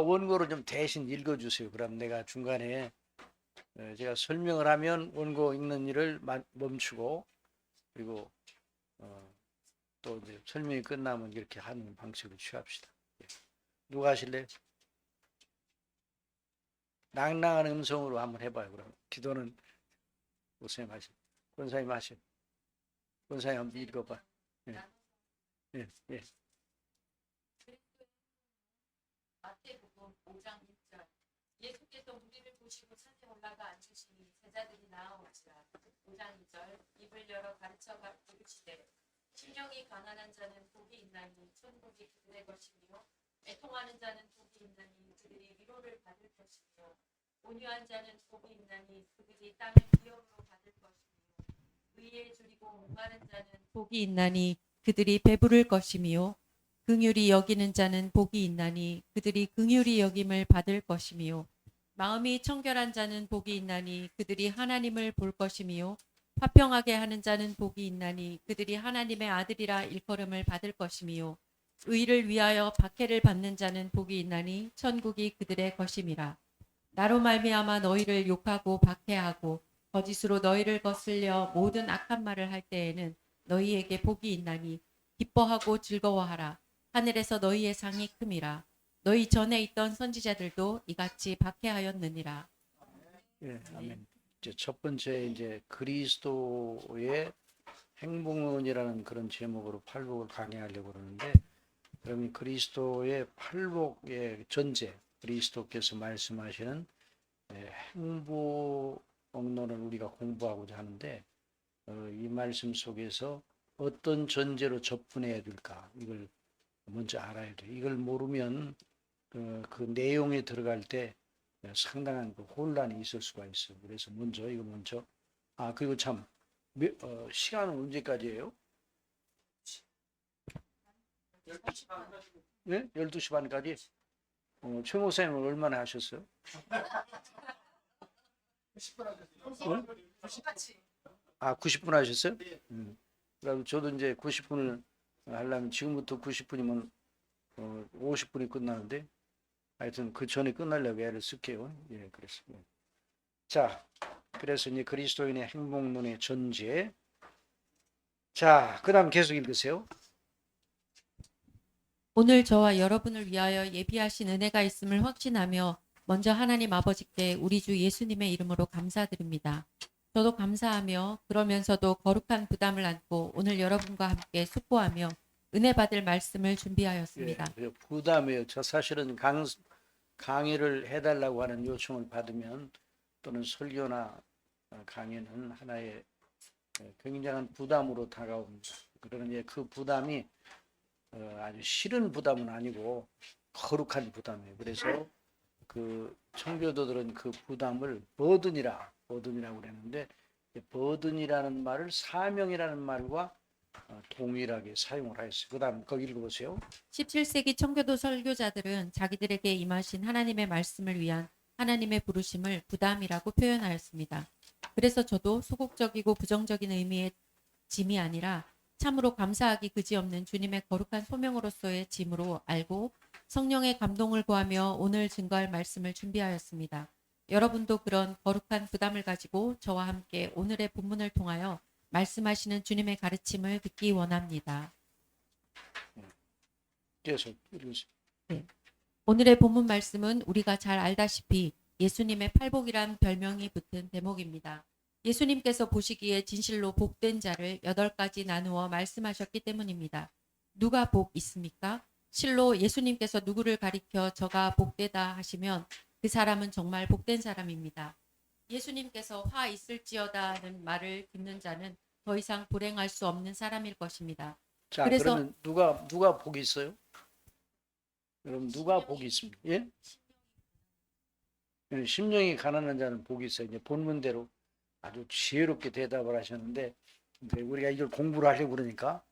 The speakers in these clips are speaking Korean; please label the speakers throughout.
Speaker 1: 원고를 좀 대신 읽어주세요. 그럼 내가 중간에 제가 설명을 하면 원고 읽는 일을 멈추고, 그리고 또 이제 설명이 끝나면 이렇게 하는 방식을 취합시다. 예. 누가 하실래요? 낭낭한 음성으로 한번 해봐요. 그럼 기도는 목사님 하시, 권사님 하시, 권사님 한번 읽어봐. 예, 예, 예.
Speaker 2: 마태복음 5장 1절 예수께서 우리를 보시고 산에 올라가 앉으시니 제자들이 나아오지라. 5장 2절 입을 열어 가르쳐 부르시되 심령이 가난한 자는 복이 있나니 천국이 그들의 것이며 애통하는 자는 복이 있나니 그들이 위로를 받을 것이며 온유한 자는 복이 있나니 그들이 땅을 기업으로 받을 것이며 의에 줄이고 목마른 자는 복이 있나니 그들이 배부를 것이며 긍휼히 여기는 자는 복이 있나니 그들이 긍휼히 여김을 받을 것이며 마음이 청결한 자는 복이 있나니 그들이 하나님을 볼 것이며 화평하게 하는 자는 복이 있나니 그들이 하나님의 아들이라 일컬음을 받을 것이며 의를 위하여 박해를 받는 자는 복이 있나니 천국이 그들의 것임이라. 나로 말미암아 너희를 욕하고 박해하고 거짓으로 너희를 거슬려 모든 악한 말을 할 때에는 너희에게 복이 있나니 기뻐하고 즐거워하라. 하늘에서 너희의 상이 큼이라. 너희 전에 있던 선지자들도 이같이 박해하였느니라.
Speaker 1: 예, 아멘. 이제 첫 번째 이제 그리스도의 행복론이라는 그런 제목으로 팔복을 강의하려고 그러는데, 그러면 그리스도의 팔복의 전제, 그리스도께서 말씀하시는 행복론을 우리가 공부하고자 하는데, 이 말씀 속에서 어떤 전제로 접근해야 될까, 이걸 먼저 알아야 돼. 이걸 모르면 그 내용에 들어갈 때 상당한 그 혼란이 있을 수가 있어요. 그래서 이거 먼저, 그리고 참, 시간은 언제까지예요? 네? 12시 반까지? 최 목사님은 얼마나 하셨어요?
Speaker 3: 90분 하셨어요.
Speaker 1: 어? 90분 하셨어요?
Speaker 3: 네.
Speaker 1: 그럼 저도 이제 90분을 하려면 지금부터 90분이면 50분이 끝나는데, 하여튼 그 전에 끝나려고 애를 쓸게요. 예, 그렇습니다. 자, 그래서 이제 그리스도인의 행복론의 전제. 자, 그 다음 계속 읽으세요.
Speaker 2: 오늘 저와 여러분을 위하여 예비하신 은혜가 있음을 확신하며 먼저 하나님 아버지께 우리 주 예수님의 이름으로 감사드립니다. 저도 감사하며 그러면서도 거룩한 부담을 안고 오늘 여러분과 함께 숙고하며 은혜 받을 말씀을 준비하였습니다.
Speaker 1: 예, 부담이에요. 저 사실은 강의를 해달라고 하는 요청을 받으면, 또는 설교나 강의는 하나의 굉장한 부담으로 다가옵니다. 그러나 그 부담이 아주 싫은 부담은 아니고 거룩한 부담이에요. 그래서 그 청교도들은 그 부담을 버든이라고 그랬는데, 버든이라는 말을 사명이라는 말과 동일하게 사용을 하였어요. 그 다음 거기 읽어보세요.
Speaker 2: 17세기 청교도 설교자들은 자기들에게 임하신 하나님의 말씀을 위한 하나님의 부르심을 부담이라고 표현하였습니다. 그래서 저도 소극적이고 부정적인 의미의 짐이 아니라 참으로 감사하기 그지없는 주님의 거룩한 소명으로서의 짐으로 알고 성령의 감동을 구하며 오늘 증거할 말씀을 준비하였습니다. 여러분도 그런 거룩한 부담을 가지고 저와 함께 오늘의 본문을 통하여 말씀하시는 주님의 가르침을 듣기 원합니다.
Speaker 1: 계속 읽으세요.
Speaker 2: 네. 오늘의 본문 말씀은 우리가 잘 알다시피 예수님의 팔복이란 별명이 붙은 대목입니다. 예수님께서 보시기에 진실로 복된 자를 8가지 나누어 말씀하셨기 때문입니다. 누가 복 있습니까? 실로 예수님께서 누구를 가리켜 저가 복되다 하시면 그 사람은 정말 복된 사람입니다. 예수님께서 화 있을지어다는 말을 듣는 자는 더 이상 불행할 수 없는 사람일 것입니다.
Speaker 1: 자,
Speaker 2: 그래서
Speaker 1: 그러면 누가 복이 있어요? 여러분, 누가 복이 있습니까? 예? 심령이 가난한 자는 복이 있어요. 이제 본문대로 아주 지혜롭게 대답을 하셨는데, 우리가 이걸 공부를 하려고 그러니까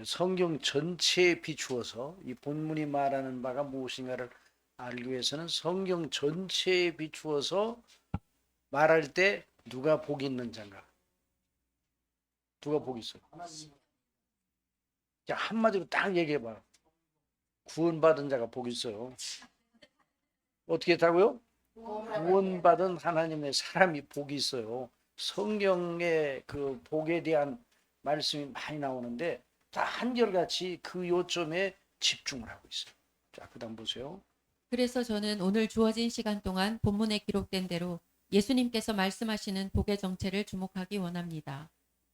Speaker 1: 성경 전체에 비추어서 이 본문이 말하는 바가 무엇인가를 알기 위해서는 성경 전체에 비추어서 말할 때 누가 복이 있는 자인가? 누가 복이 있어요? 자, 한마디로 딱 얘기해봐. 구원받은 자가 복이 있어요. 어떻게 했다고요? 구원받은 하나님의 사람이 복이 있어요. 성경에 그 복에 대한 말씀이 많이 나오는데 다 한결같이 그 요점에 집중을 하고 있어요. 자, 그다음 보세요.
Speaker 4: 그래서 저는 오늘 주어진 시간 동안 본문에 기록된 대로 예수님께서 말씀하시는 복의 정체를 주목하기 원합니다.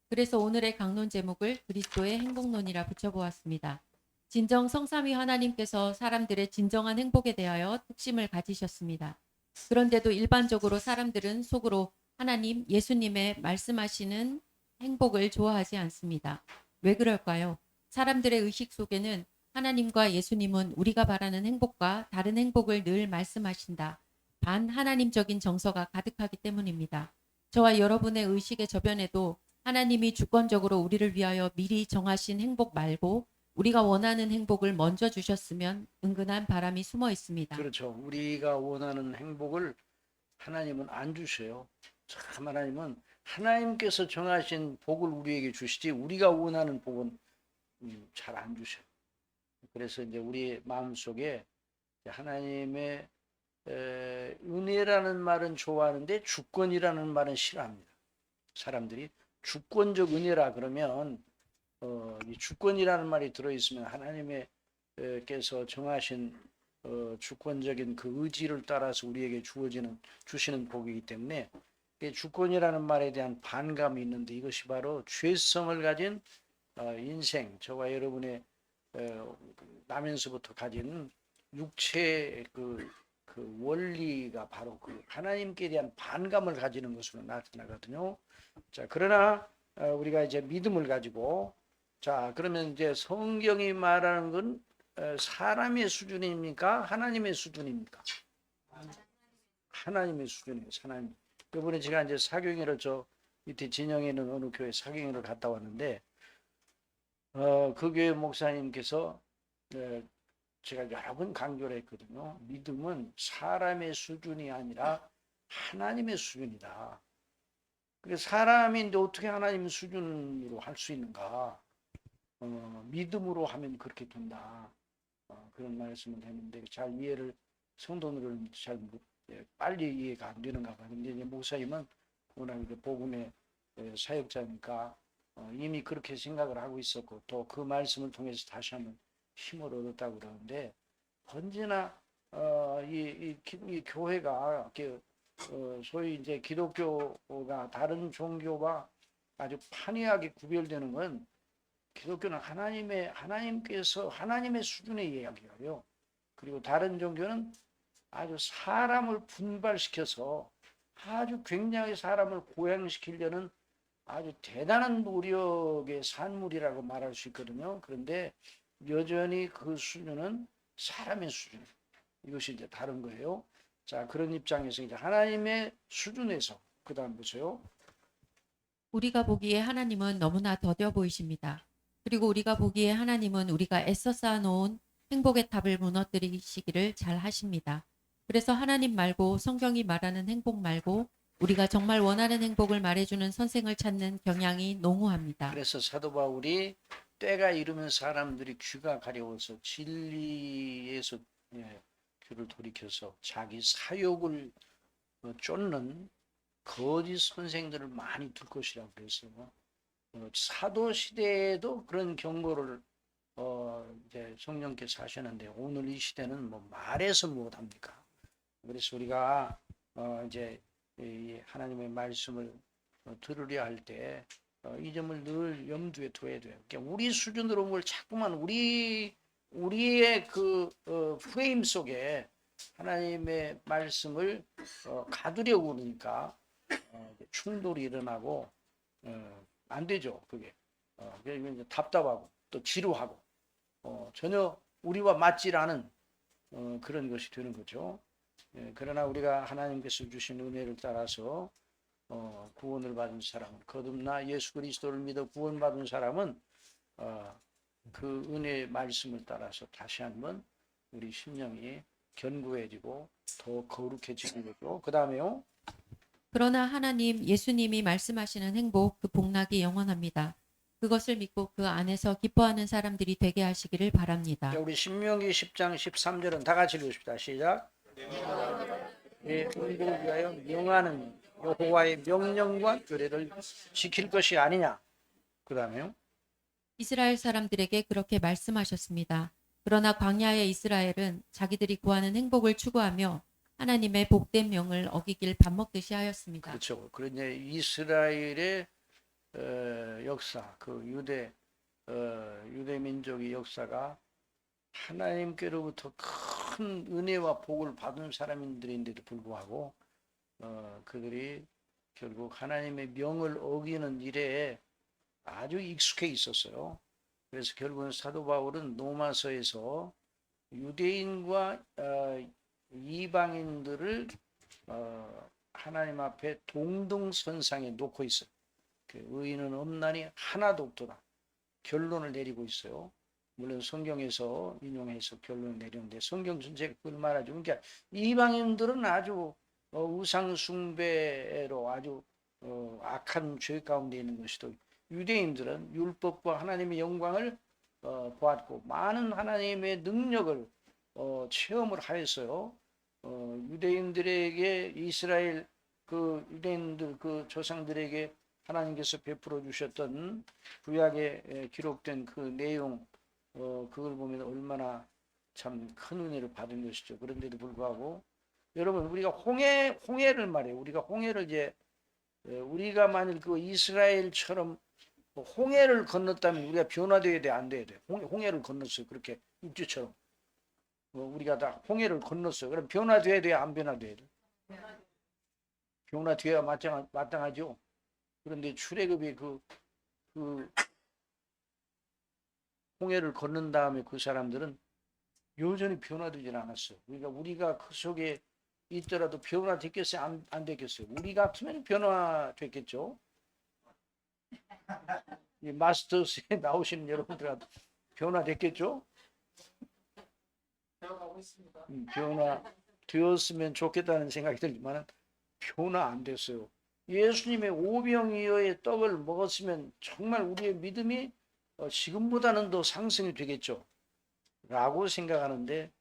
Speaker 4: 그래서 오늘의 강론 제목을 그리스도의 행복론이라 붙여보았습니다. 진정 성삼위 하나님께서 사람들의 진정한 행복에 대하여 특심을 가지셨습니다. 그런데도 일반적으로 사람들은 속으로 하나님, 예수님의 말씀하시는 행복을 좋아하지 않습니다. 왜 그럴까요? 사람들의 의식 속에는 하나님과 예수님은 우리가 바라는 행복과 다른 행복을 늘 말씀하신다. 반하나님적인 정서가 가득하기 때문입니다. 저와 여러분의 의식의 저변에도 하나님이 주권적으로 우리를 위하여 미리 정하신 행복 말고 우리가 원하는 행복을 먼저 주셨으면 은근한 바람이 숨어 있습니다.
Speaker 1: 그렇죠. 우리가 원하는 행복을 하나님은 안 주셔요. 참 하나님은 하나님께서 정하신 복을 우리에게 주시지 우리가 원하는 복은 잘 안 주셔요. 그래서 이제 우리 마음속에 하나님의 은혜라는 말은 좋아하는데 주권이라는 말은 싫어합니다. 사람들이 주권적 은혜라 그러면 이 주권이라는 말이 들어있으면 하나님께서 정하신 주권적인 그 의지를 따라서 우리에게 주시는 복이기 때문에 주권이라는 말에 대한 반감이 있는데 이것이 바로 죄성을 가진 인생, 저와 여러분의 나면서부터 가진 육체의 그 원리가 바로 그 하나님께 대한 반감을 가지는 것으로 나타나거든요. 자, 그러나 우리가 이제 믿음을 가지고 자, 그러면 이제 성경이 말하는 건 사람의 수준입니까? 하나님의 수준입니까? 하나님의 수준이에요. 하나님. 이번에 제가 이제 사경회를 저 밑에 진영에 있는 어느 교회 사경회를 갔다 왔는데 그 교회 목사님께서 제가 여러 번 강조를 했거든요. 믿음은 사람의 수준이 아니라 하나님의 수준이다. 그래서 사람인데 어떻게 하나님 수준으로 할 수 있는가? 믿음으로 하면 그렇게 된다. 그런 말씀을 했는데 잘 이해를 성도들은 잘 빨리 이해가 안 되는가 봐요. 근데 이제 목사님은 워낙 이제 복음의 사역자니까 이미 그렇게 생각을 하고 있었고 또 그 말씀을 통해서 다시 한번 힘을 얻었다고 그러는데 언제나 이 교회가 소위 이제 기독교가 다른 종교와 아주 판이하게 구별되는 건 기독교는 하나님께서 하나님의 수준의 이야기예요. 그리고 다른 종교는 아주 사람을 분발시켜서 아주 굉장히 사람을 고양시키려는 아주 대단한 노력의 산물이라고 말할 수 있거든요. 그런데 여전히 그 수준은 사람의 수준. 이것이 이제 다른 거예요. 자, 그런 입장에서 이제 하나님의 수준에서 그다음 보세요.
Speaker 4: 우리가 보기에 하나님은 너무나 더뎌 보이십니다. 그리고 우리가 보기에 하나님은 우리가 애써 쌓아놓은 행복의 탑을 무너뜨리시기를 잘 하십니다. 그래서 하나님 말고 성경이 말하는 행복 말고 우리가 정말 원하는 행복을 말해주는 선생을 찾는 경향이 농후합니다.
Speaker 1: 그래서 사도 바울이 때가 이르면 사람들이 귀가 가려워서 진리에서 귀를 돌이켜서 자기 사욕을 쫓는 거짓 선생들을 많이 둘 것이라고 그랬어요. 사도 시대에도 그런 경고를 이제 성령께서 하셨는데 오늘 이 시대는 뭐 말해서 못합니까? 그래서 우리가 이제 이 하나님의 말씀을 들으려 할 때 이 점을 늘 염두에 둬야 돼요. 그러니까 우리 수준으로 뭘 자꾸만 우리의 그 프레임 속에 하나님의 말씀을 가두려고 그러니까 충돌이 일어나고 안 되죠. 그게 그래서 이제 답답하고 또 지루하고 전혀 우리와 맞질 않은 그런 것이 되는 거죠. 그러나 우리가 하나님께서 주신 은혜를 따라서 구원을 받은 사람은 거듭나 예수 그리스도를 믿어 구원받은 사람은 그 은혜의 말씀을 따라서 다시 한번 우리 심령이 견고해지고 더 거룩해지는 거죠. 그 다음에요.
Speaker 4: 그러나 하나님, 예수님이 말씀하시는 행복, 그 복락이 영원합니다. 그것을 믿고 그 안에서 기뻐하는 사람들이 되게 하시기를 바랍니다.
Speaker 1: 우리 신명기 10장 13절은 다 같이 읽읍시다. 시작. 내 흥복을 위하여 명하는 여호와의 명령과 규례를 지킬 것이 아니냐. 그 다음에요.
Speaker 4: 이스라엘 사람들에게 그렇게 말씀하셨습니다. 그러나 광야의 이스라엘은 자기들이 구하는 행복을 추구하며 하나님의 복된 명을 어기길 밥 먹듯이 하였습니다.
Speaker 1: 그렇죠. 그러니 이스라엘의 역사, 그 유대 민족의 역사가 하나님께로부터 큰 은혜와 복을 받은 사람들인데도 불구하고 그들이 결국 하나님의 명을 어기는 일에 아주 익숙해 있었어요. 그래서 결국은 사도 바울은 로마서에서 유대인과 이방인들을 하나님 앞에 동등선상에 놓고 있어요. 그 의인은 없나니 하나도 없도다. 결론을 내리고 있어요. 물론 성경에서 인용해서 결론을 내렸는데 성경 전체가 그걸 말하죠. 그러니까 이방인들은 아주 우상 숭배로 아주 악한 죄 가운데 있는 것이도 유대인들은 율법과 하나님의 영광을 보았고 많은 하나님의 능력을 체험을 하였어요. 유대인들에게 이스라엘 그 유대인들 그 조상들에게 하나님께서 베풀어 주셨던 구약에 기록된 그 내용 그걸 보면 얼마나 참 큰 은혜를 받은 것이죠. 그런데도 불구하고 여러분 우리가 홍해를 말해요. 우리가 홍해를 이제 우리가 만일 그 이스라엘처럼 홍해를 건넜다면 우리가 변화되어야 돼, 안 돼야 돼? 홍해를 건넜어요. 그렇게 육지처럼 우리가 다 홍해를 건넜어요. 그럼 변화돼야 돼, 안 변화돼야 돼? 변화돼야 마땅하죠. 그런데 출애굽이 그 홍해를 건넌 다음에 그 사람들은 여전히 변화되질 않았어요. 그러니까 우리가 그 속에 있더라도 변화됐겠어요? 안 됐겠어요? 우리 같으면 변화됐겠죠? 이 마스터스에 나오시는 여러분들한테 변화됐겠죠?
Speaker 3: 배워가고 있습니다.
Speaker 1: 변화되었으면 좋겠다는 생각이 들지만 변화 안 됐어요. 예수님의 오병이어의 떡을 먹었으면 정말 우리의 믿음이 지금보다는 더 상승이 되겠죠. 라고 생각하는데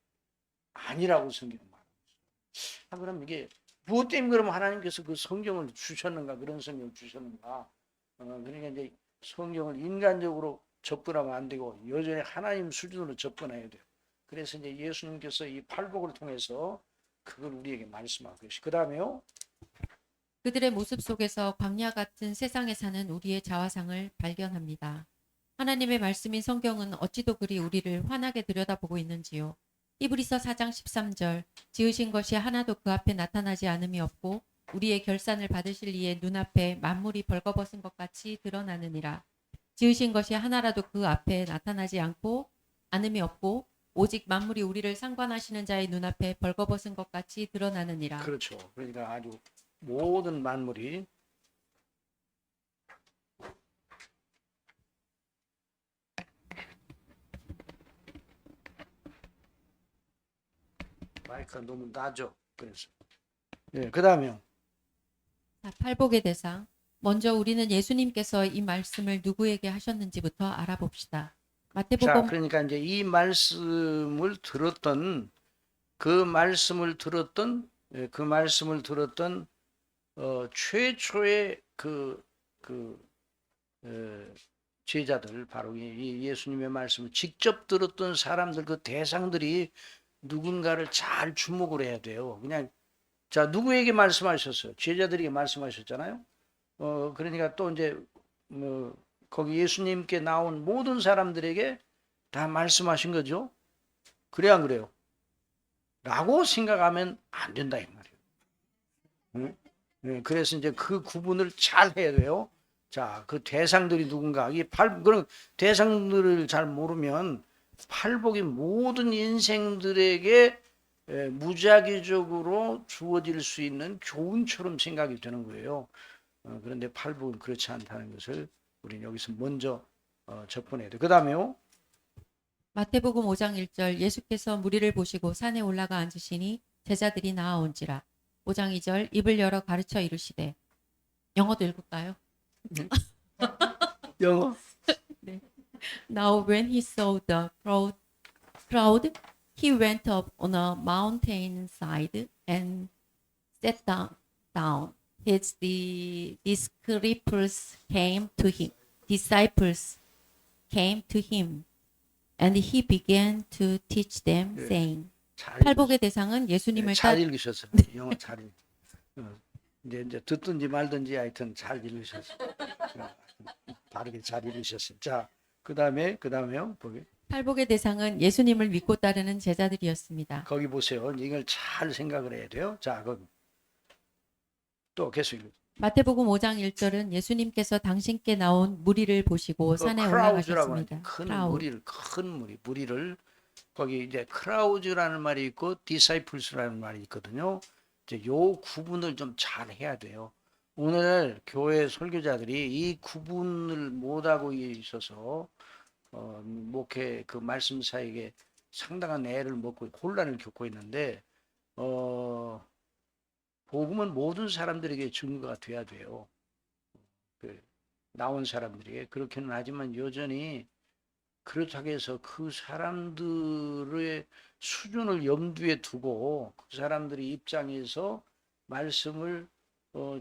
Speaker 1: 아니라고 성경은 말합니다. 그럼 이게 무엇 때문에 그러면 하나님께서 그 성경을 주셨는가, 그런 성경을 주셨는가. 그러니까 이제 성경을 인간적으로 접근하면 안 되고 여전히 하나님 수준으로 접근해야 돼요. 그래서 이제 예수님께서 이 팔복을 통해서 그걸 우리에게 말씀하고 계시고, 그 다음에요.
Speaker 4: 그들의 모습 속에서 광야 같은 세상에 사는 우리의 자화상을 발견합니다. 하나님의 말씀인 성경은 어찌도 그리 우리를 환하게 들여다보고 있는지요. 히브리서 4장 13절 지으신 것이 하나도 그 앞에 나타나지 않음이 없고 우리의 결산을 받으실 이의 눈앞에 만물이 벌거벗은 것 같이 드러나느니라. 지으신 것이 하나라도 그 앞에 나타나지 않고 않음이 없고 오직 만물이 우리를 상관하시는 자의 눈앞에 벌거벗은 것 같이 드러나느니라.
Speaker 1: 그렇죠. 그러니까 아주 모든 만물이 마이크가 너무 낮죠. 그래서 그 다음에요.
Speaker 4: 팔복의 대상. 먼저 우리는 예수님께서 이 말씀을 누구에게 하셨는지부터 알아봅시다.
Speaker 1: 자,
Speaker 4: 마태복음
Speaker 1: 그러니까 이제 이 말씀을 들었던 최초의 제자들, 바로 이 예수님의 말씀을 직접 들었던 사람들, 그 대상들이 누군가를 잘 주목을 해야 돼요. 그냥 자, 누구에게 말씀하셨어요? 제자들에게 말씀하셨잖아요. 그러니까 또 이제 거기 예수님께 나온 모든 사람들에게 다 말씀하신 거죠. 그래 안 그래요? 라고 생각하면 안 된다 이 말이에요. 네, 그래서 이제 그 구분을 잘 해야 돼요. 자, 그 대상들이 누군가, 그런 대상들을 잘 모르면 팔복이 모든 인생들에게 무작위적으로 주어질 수 있는 교훈처럼 생각이 되는 거예요. 그런데 팔복은 그렇지 않다는 것을 우리는 여기서 먼저 접근해야 돼요. 그 다음에요.
Speaker 4: 마태복음 5장 1절 예수께서 무리를 보시고 산에 올라가 앉으시니 제자들이 나아온지라. 5장 2절 입을 열어 가르쳐 이르시되. 영어도 읽을까요?
Speaker 1: 영어.
Speaker 4: Now when he saw the crowd he went up on a mountainside and sat down. His disciples came to him, and he began to teach them,
Speaker 1: 예.
Speaker 4: saying.
Speaker 1: 잘
Speaker 4: 팔복의 대상은 예수님을
Speaker 1: 잘
Speaker 4: 따
Speaker 1: 읽으셨어요. 영어 잘 읽. 이제 듣든지 말든지 하여튼 잘 읽으셨어요. 바르게 잘 읽으셨어요. 자, 그다음에요. 거기
Speaker 4: 팔복의 대상은 예수님을 믿고 따르는 제자들이었습니다.
Speaker 1: 거기 보세요. 이걸 잘 생각을 해야 돼요. 자, 거기 또 계속 읽어.
Speaker 4: 마태복음 5장 1절은 예수님께서 당신께 나온 무리를 보시고 산에
Speaker 1: 크라우즈라고
Speaker 4: 올라가셨습니다.
Speaker 1: 하는 큰
Speaker 4: 크라우드.
Speaker 1: 무리를 거기 이제 크라우즈라는 말이 있고 디사이플스라는 말이 있거든요. 이제 요 구분을 좀 잘 해야 돼요. 오늘 교회 설교자들이 이 구분을 못하고 있어서 목회 그 말씀 사이에 상당한 애를 먹고 혼란을 겪고 있는데 복음은 모든 사람들에게 증거가 돼야 돼요. 그 나온 사람들에게 그렇게는 하지만 여전히 그렇다고 해서 그 사람들의 수준을 염두에 두고 그 사람들의 입장에서 말씀을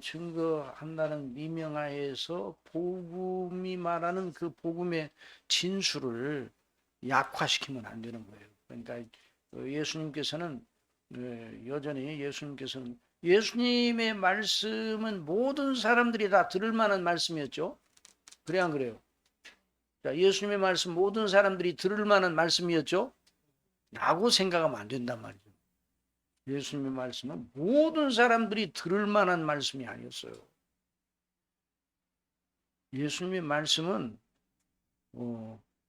Speaker 1: 증거한다는 미명하에서 복음이 말하는 그 복음의 진수를 약화시키면 안 되는 거예요. 그러니까 예수님께서는 여전히 예수님의 말씀은 모든 사람들이 다 들을 만한 말씀이었죠. 그래 안 그래요? 자, 예수님의 말씀 모든 사람들이 들을 만한 말씀이었죠. 라고 생각하면 안 된단 말이죠. 예수님의 말씀은 모든 사람들이 들을 만한 말씀이 아니었어요. 예수님의 말씀은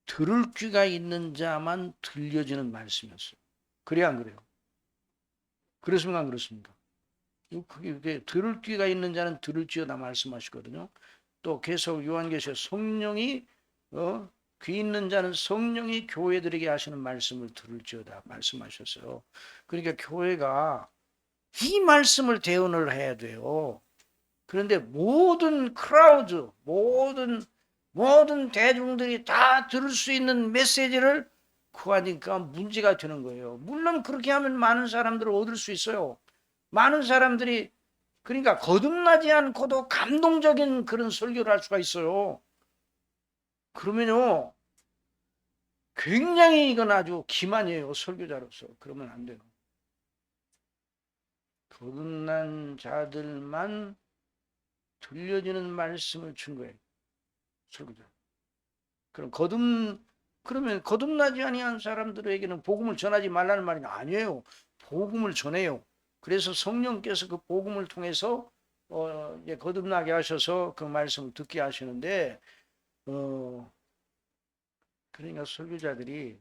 Speaker 1: 들을 귀가 있는 자만 들려지는 말씀이었어요. 그래 안 그래요? 그렇습니까 안 그렇습니까? 그게 들을 귀가 있는 자는 들을지어다 말씀하시거든요. 또 계속 요한계시에 성령이 귀 있는 자는 성령이 교회들에게 하시는 말씀을 들을지어다 말씀하셨어요. 그러니까 교회가 이 말씀을 대언을 해야 돼요. 그런데 모든 크라우드, 모든 대중들이 다 들을 수 있는 메시지를 구하니까 문제가 되는 거예요. 물론 그렇게 하면 많은 사람들을 얻을 수 있어요. 많은 사람들이 그러니까 거듭나지 않고도 감동적인 그런 설교를 할 수가 있어요. 그러면요 굉장히 이건 아주 기만이에요. 설교자로서. 그러면 안 돼요. 거듭난 자들만 들려지는 말씀을 준 거예요. 설교자. 그러면 거듭나지 아니한 사람들에게는 복음을 전하지 말라는 말이 아니에요. 복음을 전해요. 그래서 성령께서 그 복음을 통해서 이제 거듭나게 하셔서 그 말씀을 듣게 하시는데 그러니까 설교자들이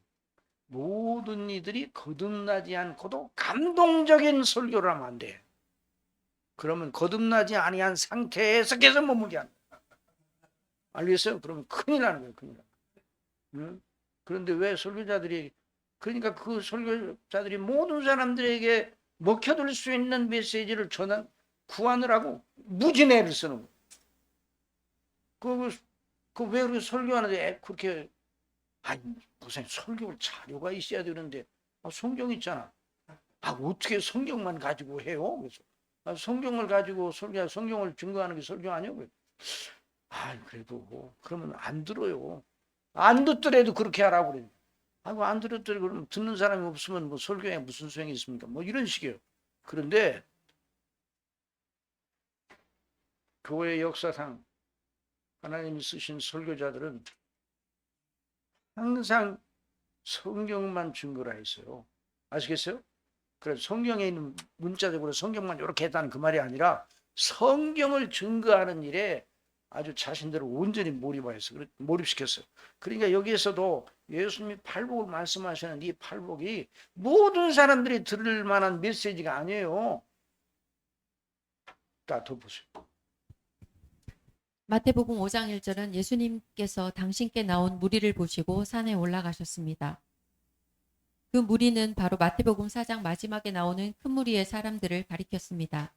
Speaker 1: 모든 이들이 거듭나지 않고도 감동적인 설교를 하면 안 돼. 그러면 거듭나지 아니한 상태에서 계속 머물게 한다. 알겠어요? 그러면 큰일 나는 거예요. 큰일 나는 거예요. 응? 그런데 왜 설교자들이 그러니까 그 설교자들이 모든 사람들에게 먹혀들 수 있는 메시지를 구하느라고 무진애를 쓰는 거예요. 왜 그렇게 설교하는데 그렇게 아니 무슨 설교 자료가 있어야 되는데 성경 있잖아. 어떻게 성경만 가지고 해요? 그래서 성경을 가지고 성경을 증거하는 게 설교 아니에요? 그래도 그러면 안 들어요. 안 듣더라도 그렇게 하라고 그래요. 안 들었더라도 그러면 듣는 사람이 없으면 뭐 설교에 무슨 소용이 있습니까? 뭐 이런 식이에요. 그런데 교회 역사상 하나님이 쓰신 설교자들은 항상 성경만 증거라 했어요. 아시겠어요? 그래서 성경에 있는 문자적으로 성경만 이렇게 했다는 그 말이 아니라 성경을 증거하는 일에 아주 자신들을 온전히 몰입시켰어요. 그러니까 여기에서도 예수님이 팔복을 말씀하시는 이 팔복이 모든 사람들이 들을 만한 메시지가 아니에요. 더 보세요.
Speaker 4: 마태복음 5장 1절은 예수님께서 당신께 나온 무리를 보시고 산에 올라가셨습니다. 그 무리는 바로 마태복음 4장 마지막에 나오는 큰 무리의 사람들을 가리켰습니다.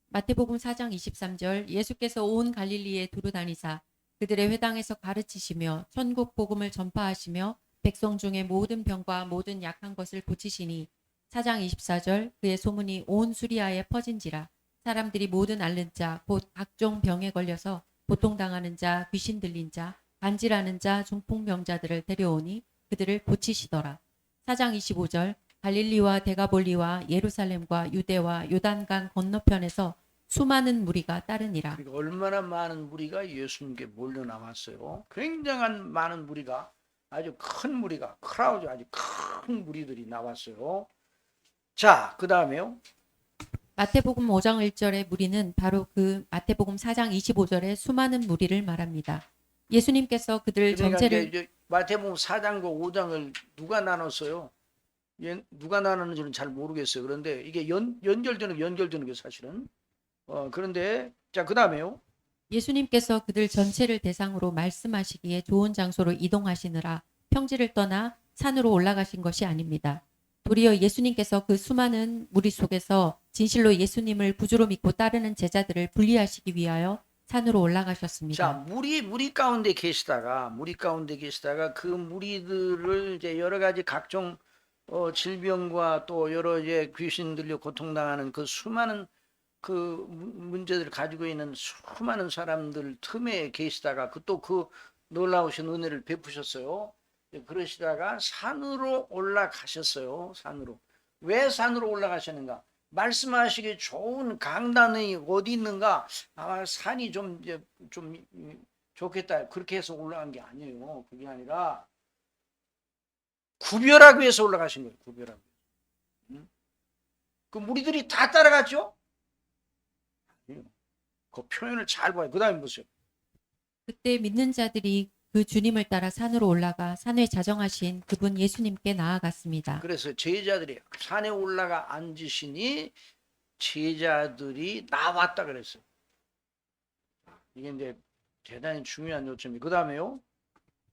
Speaker 4: 마태복음 4장 23절 예수께서 온 갈릴리에 두루 다니사 그들의 회당에서 가르치시며 천국 복음을 전파하시며 백성 중에 모든 병과 모든 약한 것을 고치시니 4장 24절 그의 소문이 온 수리아에 퍼진지라 사람들이 모든 앓는 자 곧 각종 병에 걸려서 고통당하는 자 귀신 들린 자 간질하는 자 중풍병자들을 데려오니 그들을 고치시더라. 4장 25절 갈릴리와 데가볼리와 예루살렘과 유대와 요단강 건너편에서 수많은 무리가 따르니라.
Speaker 1: 그러니까 얼마나 많은 무리가 예수님께 몰려 나왔어요. 굉장한 많은 무리가, 아주 큰 무리가, 크라우드, 아주 큰 무리들이 나왔어요. 자, 그 다음에요.
Speaker 4: 마태복음 5장 1절의 무리는 바로 그 마태복음 4장 25절의 수많은 무리를 말합니다. 예수님께서 그들
Speaker 1: 그러니까
Speaker 4: 전체를
Speaker 1: 이제 마태복음 4장과 5장을 누가 나눴어요? 누가 나눴는지는 잘 모르겠어요. 그런데 이게 연결되는 게 사실은. 그런데 자, 그 다음에요.
Speaker 4: 예수님께서 그들 전체를 대상으로 말씀하시기에 좋은 장소로 이동하시느라 평지를 떠나 산으로 올라가신 것이 아닙니다. 도리어 예수님께서 그 수많은 무리 속에서 진실로 예수님을 구주로 믿고 따르는 제자들을 분리하시기 위하여 산으로 올라가셨습니다.
Speaker 1: 자, 무리 가운데 계시다가 그 무리들을 이제 여러 가지 각종 질병과 또 여러 이제 귀신 들려 고통당하는 그 수많은 그 문제들을 가지고 있는 수많은 사람들 틈에 계시다가 그 놀라우신 은혜를 베푸셨어요. 그러시다가 산으로 올라가셨어요. 산으로. 왜 산으로 올라가셨는가? 말씀하시기 좋은 강단이 어디 있는가? 아마 산이 좀 좋겠다. 그렇게 해서 올라간 게 아니에요. 그게 아니라 구별하기 위해서 올라가신 거예요. 구별하기. 그 무리들이 다 따라갔죠? 그 표현을 잘 봐요. 그 다음에 보세요.
Speaker 4: 그때 믿는 자들이 그 주님을 따라 산으로 올라가 산에 자정하신 그분 예수님께 나아갔습니다.
Speaker 1: 그래서 제자들이 산에 올라가 앉으시니 제자들이 나왔다 그랬어요. 이게 이제 대단히 중요한 요점이. 그 다음에요.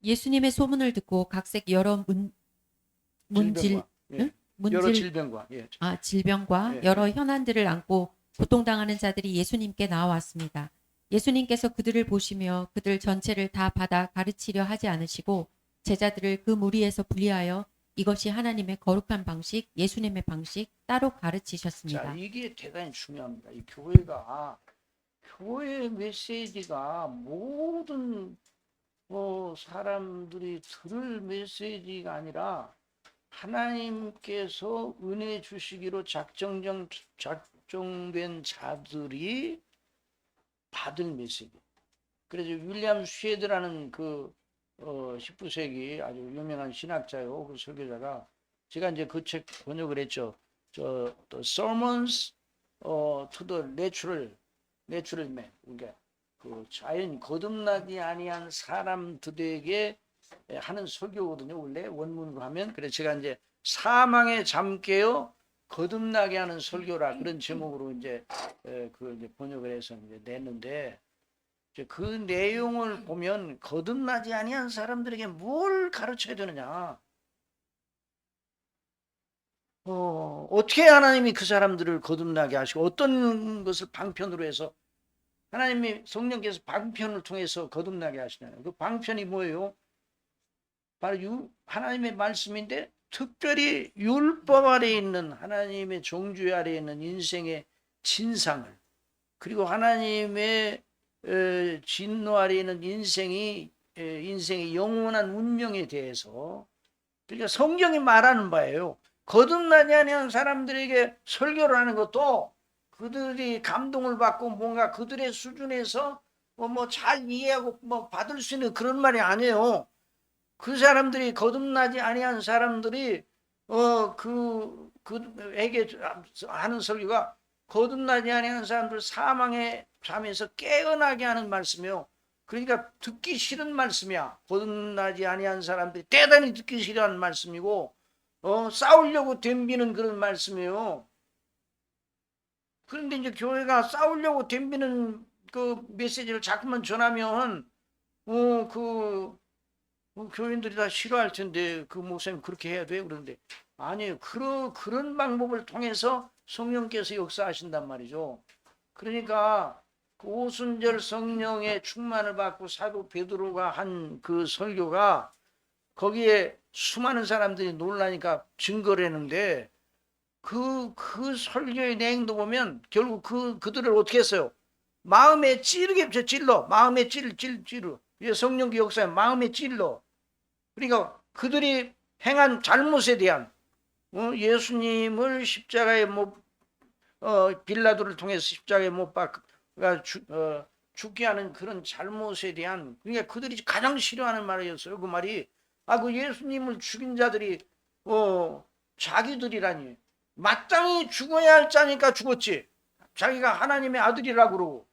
Speaker 4: 예수님의 소문을 듣고 각색 여러
Speaker 1: 질병과, 예. 여러 질병과, 예.
Speaker 4: 질병과
Speaker 1: 예.
Speaker 4: 여러 현안들을 안고 고통당하는 자들이 예수님께 나와왔습니다. 예수님께서 그들을 보시며 그들 전체를 다 받아 가르치려 하지 않으시고 제자들을 그 무리에서 분리하여 이것이 하나님의 거룩한 방식, 예수님의 방식 따로 가르치셨습니다.
Speaker 1: 자, 이게 대단히 중요합니다. 이 교회 메시지가 모든 사람들이 들을 메시지가 아니라 하나님께서 은혜 주시기로 작정된 자들이 받을 메시지. 그래서 윌리엄 쉐드라는 그 19세기 아주 유명한 신학자요, 그 설교자가, 제가 이제 그 책 번역을 했죠. The Sermons to the Natural Man. 그러니까 그 자연 거듭나지 아니한 사람들에게 하는 설교거든요. 원래 원문으로 하면. 그래서 제가 이제 사망에 잠 깨어 거듭나게 하는 설교라 그런 제목으로 이제 이제 번역을 해서 이제 냈는데, 이제 그 내용을 보면 거듭나지 아니한 사람들에게 뭘 가르쳐야 되느냐? 어떻게 하나님이 그 사람들을 거듭나게 하시고 어떤 것을 방편으로 해서 하나님이 성령께서 방편을 통해서 거듭나게 하시냐는 그 방편이 뭐예요? 바로 하나님의 말씀인데, 특별히 율법 아래에 있는 하나님의 정죄 아래에 있는 인생의 진상을, 그리고 하나님의 진노 아래에 있는 인생의 영원한 운명에 대해서, 그러니까 성경이 말하는 바예요. 거듭나지 아니한 사람들에게 설교를 하는 것도 그들이 감동을 받고 뭔가 그들의 수준에서 뭐 잘 이해하고 뭐 받을 수 있는 그런 말이 아니에요. 그 사람들이 거듭나지 아니한 사람들이 그에게 하는 설교가 거듭나지 아니한 사람들 사망의 잠에서 깨어나게 하는 말씀이요. 그러니까 듣기 싫은 말씀이야. 거듭나지 아니한 사람들이 대단히 듣기 싫어하는 말씀이고, 싸우려고 덤비는 그런 말씀이에요. 그런데 이제 교회가 싸우려고 덤비는 그 메시지를 자꾸만 전하면 교인들이 다 싫어할 텐데, 그 목사님 그렇게 해야 돼요? 그런데 아니에요. 그런 방법을 통해서 성령께서 역사하신단 말이죠. 그러니까 그 오순절 성령의 충만을 받고 사도 베드로가 한 그 설교가 거기에 수많은 사람들이 놀라니까 증거를 했는데 그 설교의 내용도 보면 결국 그들을 어떻게 했어요? 마음에 찌르게 찔러. 마음에 찔러. 이게 성령의 역사에 마음에 찔러. 그러니까 그들이 행한 잘못에 대한 예수님을 십자가에 빌라도를 통해서 십자가에 못 박아 죽게 하는 그런 잘못에 대한 그러니까 그들이 가장 싫어하는 말이었어요. 그 말이 그 예수님을 죽인 자들이 자기들이라니 마땅히 죽어야 할 자니까 죽었지. 자기가 하나님의 아들이라고 그러고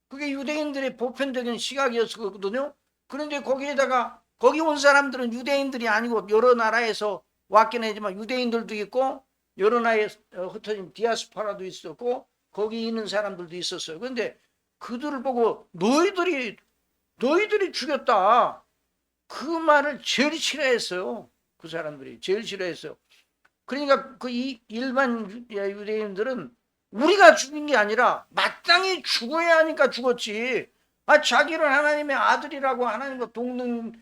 Speaker 1: 그게 유대인들의 보편적인 시각이었거든요. 그런데 거기에다가 거기 온 사람들은 유대인들이 아니고 여러 나라에서 왔긴 하지만 유대인들도 있고 여러 나라에 흩어진 디아스포라도 있었고 거기 있는 사람들도 있었어요. 그런데 그들을 보고 너희들이 죽였다. 그 말을 제일 싫어했어요. 그 사람들이 제일 싫어했어요. 그러니까 그 일반 유대인들은 우리가 죽인 게 아니라 마땅히 죽어야 하니까 죽었지. 자기를 하나님의 아들이라고 하나님과 동등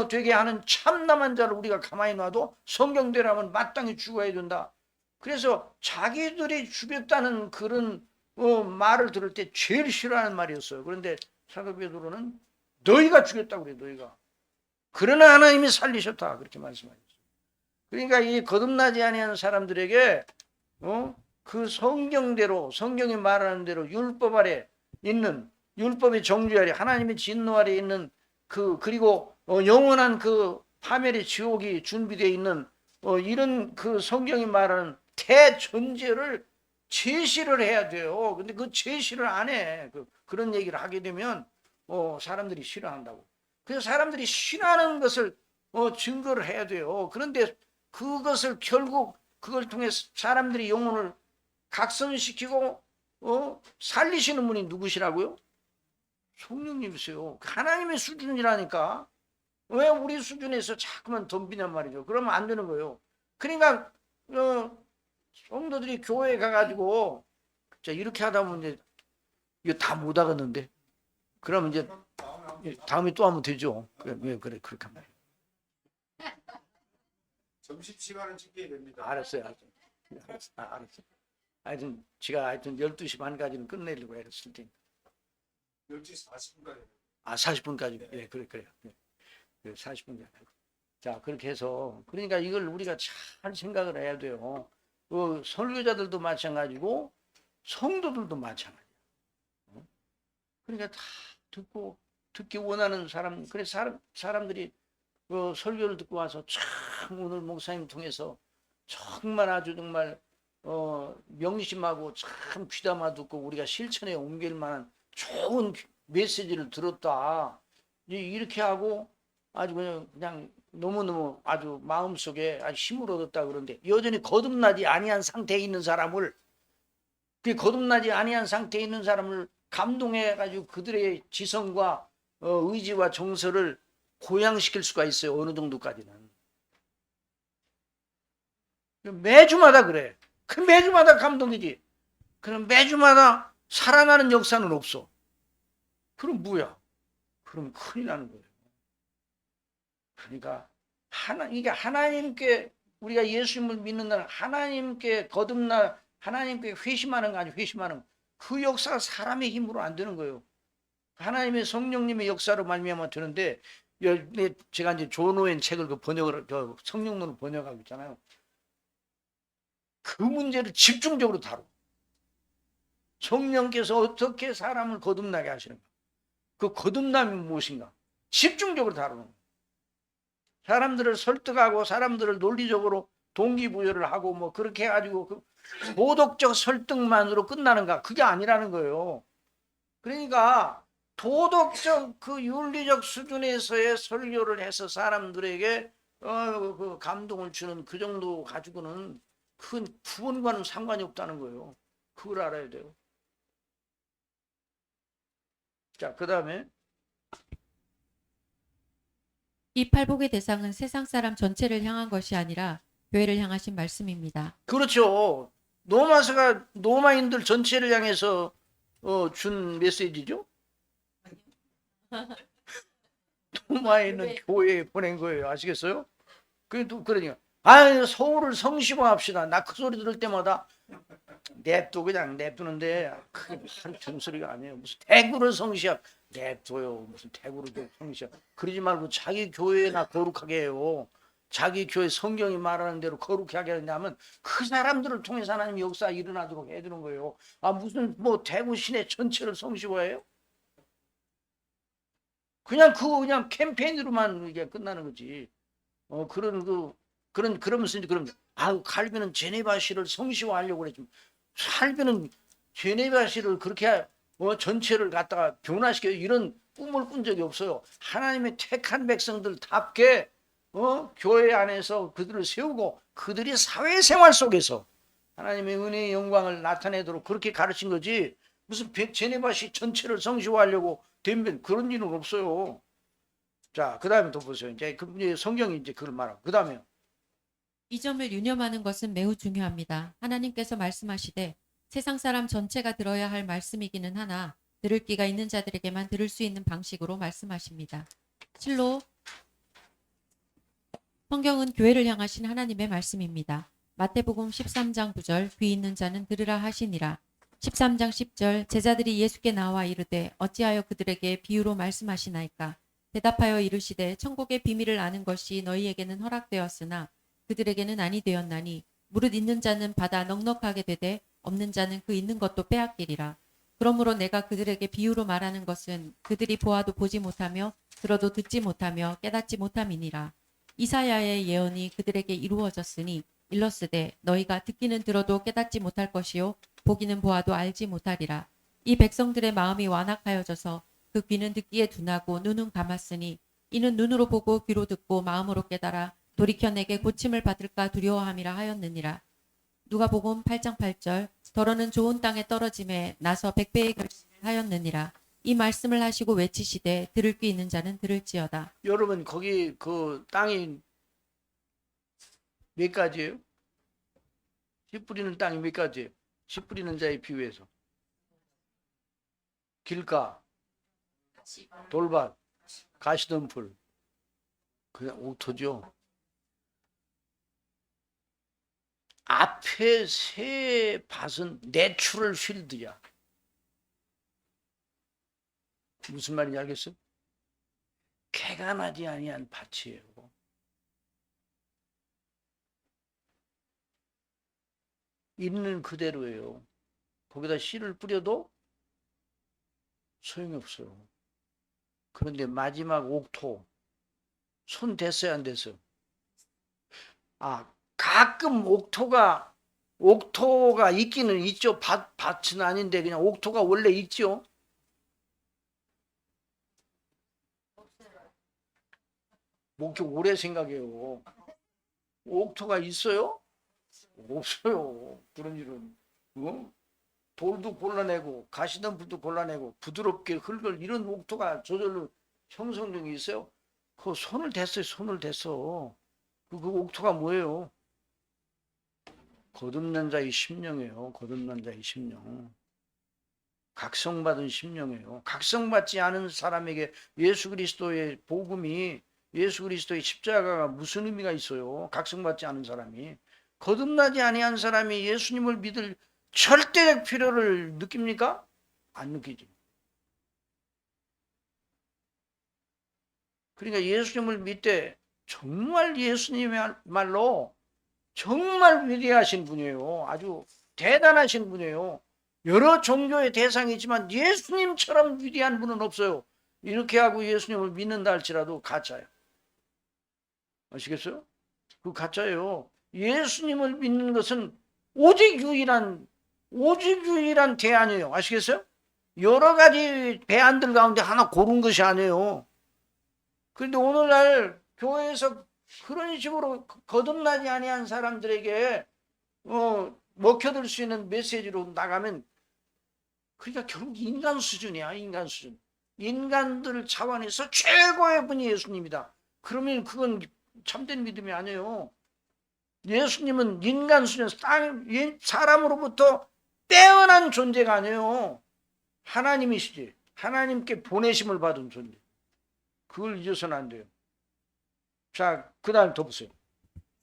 Speaker 1: 되게 하는 참남한 자를 우리가 가만히 놔도 성경대로라면 마땅히 죽어야 된다. 그래서 자기들이 죽였다는 그런 말을 들을 때 제일 싫어하는 말이었어요. 그런데 사도 베드로는 너희가 죽였다고 그래. 너희가. 그러나 하나님이 살리셨다. 그렇게 말씀하셨어요. 그러니까 이 거듭나지 아니하는 사람들에게 그 성경대로 성경이 말하는 대로 율법 아래 있는 율법의 정죄 아래 하나님의 진노 아래 있는 그리고 영원한 그 파멸의 지옥이 준비되어 있는 이런 그 성경이 말하는 대전제를 제시를 해야 돼요. 근데 그 제시를 안 해. 그런 얘기를 하게 되면 사람들이 싫어한다고. 그래서 사람들이 싫어하는 것을 증거를 해야 돼요. 그런데 그것을 결국 그걸 통해 사람들이 영혼을 각성시키고 살리시는 분이 누구시라고요? 성령님이세요. 하나님의 수준이라니까. 왜 우리 수준에서 자꾸만 덤비냔 말이죠. 그러면 안 되는 거예요. 그러니까 성도들이 교회에 가가지고 이렇게 하다 보면 이제 이거 다 못 하겠는데 그러면 이제 다음에 또 하면 되죠. 그래 그렇게 하면.
Speaker 3: 점심시간은 지켜야 됩니다.
Speaker 1: 알았어요. 알았어. 하여튼 제가 12시 반까지는 끝내려고 했을 테니까.
Speaker 3: 12시 40분까지.
Speaker 1: 40분까지. 예, 그래요. 예. 40분까지. 자, 그렇게 해서 그러니까 이걸 우리가 잘 생각을 해야 돼요. 설교자들도 마찬가지고 성도들도 마찬가지예요. 그러니까 다 듣기 원하는 사람, 그래서 사람들이 설교를 듣고 와서 참 오늘 목사님 통해서 정말 아주 정말 명심하고 참 귀담아 듣고 우리가 실천에 옮길 만한 좋은 메시지를 들었다. 이렇게 하고 아주 그냥 너무너무 아주 마음속에 아주 힘을 얻었다 그러는데 여전히 거듭나지 아니한 상태에 있는 사람을 그 거듭나지 아니한 상태에 있는 사람을 감동해 가지고 그들의 지성과 의지와 정서를 고양시킬 수가 있어요. 어느 정도까지는. 매주마다 그래. 그 매주마다 감동이지. 그럼 매주마다 살아나는 역사는 없어. 그럼 뭐야? 그럼 큰일 나는 거예요. 그러니까 이게 하나님께 우리가 예수님을 믿는다는 하나님께 거듭나 하나님께 회심하는 거 아니고 회심하는 거. 그 역사가 사람의 힘으로 안 되는 거예요. 하나님의 성령님의 역사로 말미암아 되는데 제가 이제 존 오웬 책을 성령론을 번역하고 있잖아요. 그 문제를 집중적으로 다루고 성령께서 어떻게 사람을 거듭나게 하시는가, 그 거듭남이 무엇인가 집중적으로 다루는 거예요. 사람들을 설득하고 사람들을 논리적으로 동기부여를 하고 뭐 그렇게 해가지고 그 도덕적 설득만으로 끝나는가, 그게 아니라는 거예요. 그러니까 도덕적 그 윤리적 수준에서의 설교를 해서 사람들에게 그 감동을 주는 그 정도 가지고는 큰 구원과는 상관이 없다는 거예요. 그걸 알아야 돼요. 자, 그 다음에
Speaker 4: 이 팔복의 대상은 세상 사람 전체를 향한 것이 아니라 교회를 향하신 말씀입니다.
Speaker 1: 그렇죠. 로마서가 로마인들 전체를 향해서 준 메시지죠. 로마에 있는 교회에 보낸 거예요. 아시겠어요? 그러니까 아 서울을 성시화합시다. 나 그 소리 들을 때마다 냅둬 그냥 냅두는데 그게 한 정소리가 아니에요. 무슨 대구를 성시합 냅둬요. 무슨 대구를 성시합 그러지 말고 자기 교회나 거룩하게 해요. 자기 교회 성경이 말하는 대로 거룩하게 하냐면 그 사람들을 통해서 하나님 역사 일어나도록 해주는 거예요. 아 무슨 뭐 대구 시내 전체를 성시화해요? 그냥 그거 그냥 캠페인으로만 이게 끝나는 거지. 그러면서 이제 그럼 칼빈은 제네바시를 성시화하려고 그랬지. 칼빈은 제네바시를 그렇게 전체를 갖다가 변화시켜 이런 꿈을 꾼 적이 없어요. 하나님의 택한 백성들답게 교회 안에서 그들을 세우고 그들이 사회생활 속에서 하나님의 은혜의 영광을 나타내도록 그렇게 가르친 거지. 무슨 제네바시 전체를 성시화하려고 된 그런 일은 없어요. 자, 그 다음에 또 보세요. 이제 성경이 이제 그걸 말하고 그 다음에
Speaker 4: 이 점을 유념하는 것은 매우 중요합니다. 하나님께서 말씀하시되 세상 사람 전체가 들어야 할 말씀이기는 하나 들을 귀가 있는 자들에게만 들을 수 있는 방식으로 말씀하십니다. 실로 성경은 교회를 향하신 하나님의 말씀입니다. 마태복음 13장 9절 귀 있는 자는 들으라 하시니라. 13장 10절 제자들이 예수께 나와 이르되 어찌하여 그들에게 비유로 말씀하시나이까. 대답하여 이르시되 천국의 비밀을 아는 것이 너희에게는 허락되었으나 그들에게는 아니 되었나니 무릇 있는 자는 받아 넉넉하게 되되 없는 자는 그 있는 것도 빼앗기리라. 그러므로 내가 그들에게 비유로 말하는 것은 그들이 보아도 보지 못하며 들어도 듣지 못하며 깨닫지 못함이니라. 이사야의 예언이 그들에게 이루어졌으니 일렀으되 너희가 듣기는 들어도 깨닫지 못할 것이요 보기는 보아도 알지 못하리라. 이 백성들의 마음이 완악하여져서 그 귀는 듣기에 둔하고 눈은 감았으니 이는 눈으로 보고 귀로 듣고 마음으로 깨달아 돌이켜 내게 고침을 받을까 두려워함이라 하였느니라. 누가복음 8장 8절 더러는 좋은 땅에 떨어짐에 나서 100배의 결실을 하였느니라. 이 말씀을 하시고 외치시되 들을 귀 있는 자는 들을지어다.
Speaker 1: 여러분 거기 그 땅이 몇 가지예요? 씨 뿌리는 땅이 몇 가지예요? 씨 뿌리는 자에 비유해서 길가, 돌밭, 가시덤불, 그냥 옥토죠. 앞에 세 밭은 내추럴 필드야. 무슨 말인지 알겠어? 개가 나지 아니한 밭이에요. 있는 그대로예요. 거기다 씨를 뿌려도 소용이 없어요. 그런데 마지막 옥토 손 댔어요 안 됐어요? 가끔 옥토가 있기는 있죠. 밭은 아닌데 그냥 옥토가 원래 있죠. 뭐 이렇게 오래 생각해요. 옥토가 있어요? 없어요. 그런 일은. 돌도 골라내고 가시덤불도 골라내고 부드럽게 흙을 이런 옥토가 저절로 형성된 게 있어요. 그 손을 댔어요. 손을 댔어. 그 옥토가 뭐예요? 거듭난 자의 심령이에요. 거듭난 자의 심령. 각성받은 심령이에요. 각성받지 않은 사람에게 예수 그리스도의 복음이 예수 그리스도의 십자가가 무슨 의미가 있어요? 각성받지 않은 사람이. 거듭나지 아니한 사람이 예수님을 믿을 절대적 필요를 느낍니까? 안 느끼죠. 그러니까 예수님을 믿되 정말 예수님의 말로 정말 위대하신 분이에요. 아주 대단하신 분이에요. 여러 종교의 대상이지만 예수님처럼 위대한 분은 없어요. 이렇게 하고 예수님을 믿는다 할지라도 가짜예요. 아시겠어요? 그 가짜예요. 예수님을 믿는 것은 오직 유일한 대안이에요. 아시겠어요? 여러 가지 대안들 가운데 하나 고른 것이 아니에요. 그런데 오늘날 교회에서 그런 식으로 거듭나지 아니한 사람들에게 먹혀들 수 있는 메시지로 나가면 그러니까 결국 인간 수준이야. 인간 수준. 인간들 차원에서 최고의 분이 예수님이다. 그러면 그건 참된 믿음이 아니에요. 예수님은 인간 수준에서 사람으로부터 빼어난 존재가 아니에요. 하나님이시지. 하나님께 보내심을 받은 존재. 그걸 잊어서는 안 돼요. 자, 그다음 더 보세요.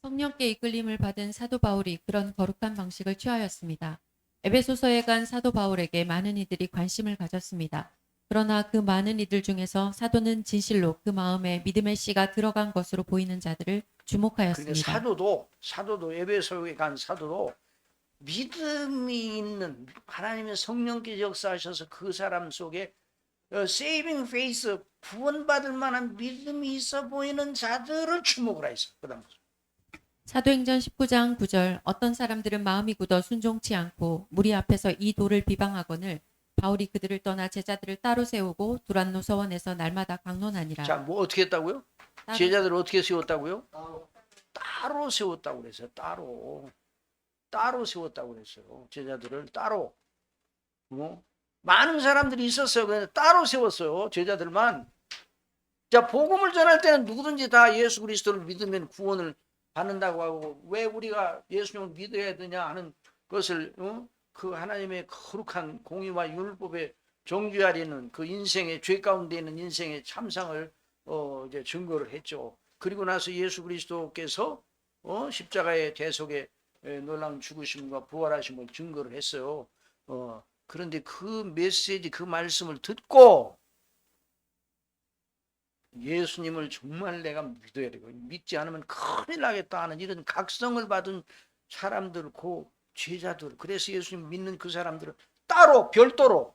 Speaker 4: 성령께 이끌림을 받은 사도 바울이 그런 거룩한 방식을 취하였습니다. 에베소서에 간 사도 바울에게 많은 이들이 관심을 가졌습니다. 그러나 그 많은 이들 중에서 사도는 진실로 그 마음에 믿음의 씨가 들어간 것으로 보이는 자들을
Speaker 1: 그러니까
Speaker 4: 주목하였습니다.
Speaker 1: 사도도 에베소에 간 사도도 믿음이 있는 하나님의 성령께 역사하셔서 그 사람 속에 세이빙 페이스 구원받을 만한 믿음이 있어 보이는 자들을 주목을 했어. 그다음
Speaker 4: 사도행전 19장 9절 어떤 사람들은 마음이 굳어 순종치 않고 무리 앞에서 이 도를 비방하거늘 바울이 그들을 떠나 제자들을 따로 세우고 두란노 서원에서 날마다 강론하니라.
Speaker 1: 자, 뭐 어떻게 했다고요?
Speaker 4: 따로
Speaker 1: 제자들을 어떻게 세웠다고요? 따로 세웠다고 그랬어요. 따로 세웠다고 그랬어요. 제자들을 따로. 많은 사람들이 있었어요. 그래서 따로 세웠어요. 제자들만. 자, 복음을 전할 때는 누구든지 다 예수 그리스도를 믿으면 구원을 받는다고 하고, 왜 우리가 예수님을 믿어야 되냐 하는 것을 그 하나님의 거룩한 공의와 율법에 정죄하려는 그 인생의 죄 가운데 있는 인생의 참상을 이제 증거를 했죠. 그리고 나서 예수 그리스도께서 십자가의 대속에 놀라운 죽으심과 부활하심을 증거를 했어요. 그런데 그 메시지, 그 말씀을 듣고 예수님을 정말 내가 믿어야 되고 믿지 않으면 큰일 나겠다 하는 이런 각성을 받은 사람들, 그 제자들, 그래서 예수님 믿는 그 사람들을 따로 별도로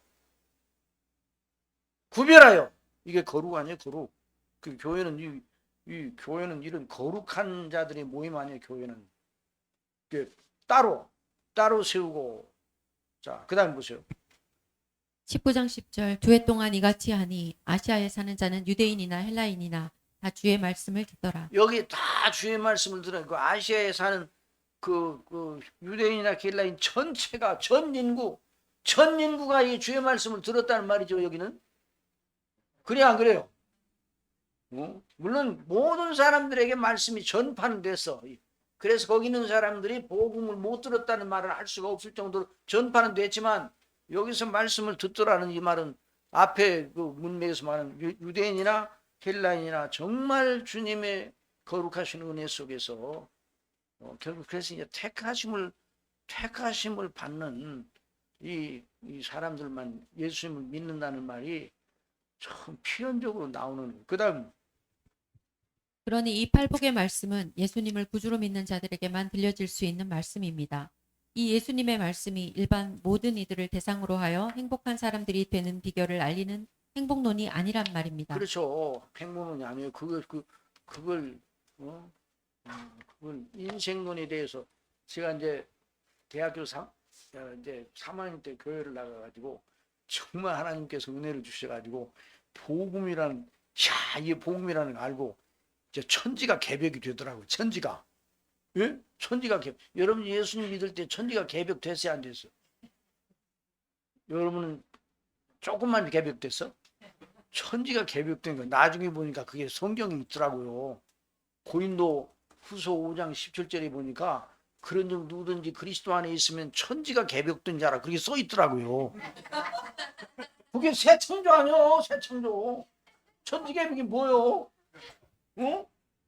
Speaker 1: 구별하여, 이게 거룩 아니에요? 거룩. 그 교회는 이 교회는 이런 거룩한 자들의 모임 아니에요? 교회는 따로 세우고. 자, 그다음 보세요.
Speaker 4: 19장 10절 두 해 동안 이같이 하니 아시아에 사는 자는 유대인이나 헬라인이나 다 주의 말씀을 듣더라.
Speaker 1: 여기 다 주의 말씀을 들어요. 그 아시아에 사는 그 유대인이나 헬라인 전체가 전 인구가 이 주의 말씀을 들었다는 말이죠. 여기는 그래 안 그래요? 물론 모든 사람들에게 말씀이 전파는 됐어. 그래서 거기 있는 사람들이 복음을 못 들었다는 말을 할 수가 없을 정도로 전파는 됐지만, 여기서 말씀을 듣더라는 이 말은 앞에 그 문맥에서 말하는 유대인이나 헬라인이나 정말 주님의 거룩하신 은혜 속에서 결국 그래서 이제 택하심을 받는 이 사람들만 예수님을 믿는다는 말이 참 필연적으로 나오는. 그다음
Speaker 4: 그러니 이 팔복의 말씀은 예수님을 구주로 믿는 자들에게만 들려질 수 있는 말씀입니다. 이 예수님의 말씀이 일반 모든 이들을 대상으로 하여 행복한 사람들이 되는 비결을 알리는 행복론이 아니란 말입니다.
Speaker 1: 그렇죠. 행복론이 아니에요. 그걸 인생론에 대해서 제가 이제 대학교 이제 3학년 때 교회를 나가가지고 정말 하나님께서 은혜를 주셔가지고 이 복음이라는 걸 알고 이제 천지가 개벽이 되더라고요. 천지가. 예? 천지가 개벽. 여러분 예수님 믿을 때 천지가 개벽 됐어요, 안 됐어요? 여러분은 조금만 개벽됐어? 천지가 개벽된 거. 나중에 보니까 그게 성경에 있더라고요. 고린도 후서 5장 17절에 보니까 그런 점 누구든지 그리스도 안에 있으면 천지가 개벽된 자라 그렇게 써 있더라고요. 그게 새 창조 아니요? 새 창조. 천지 개벽이 뭐요?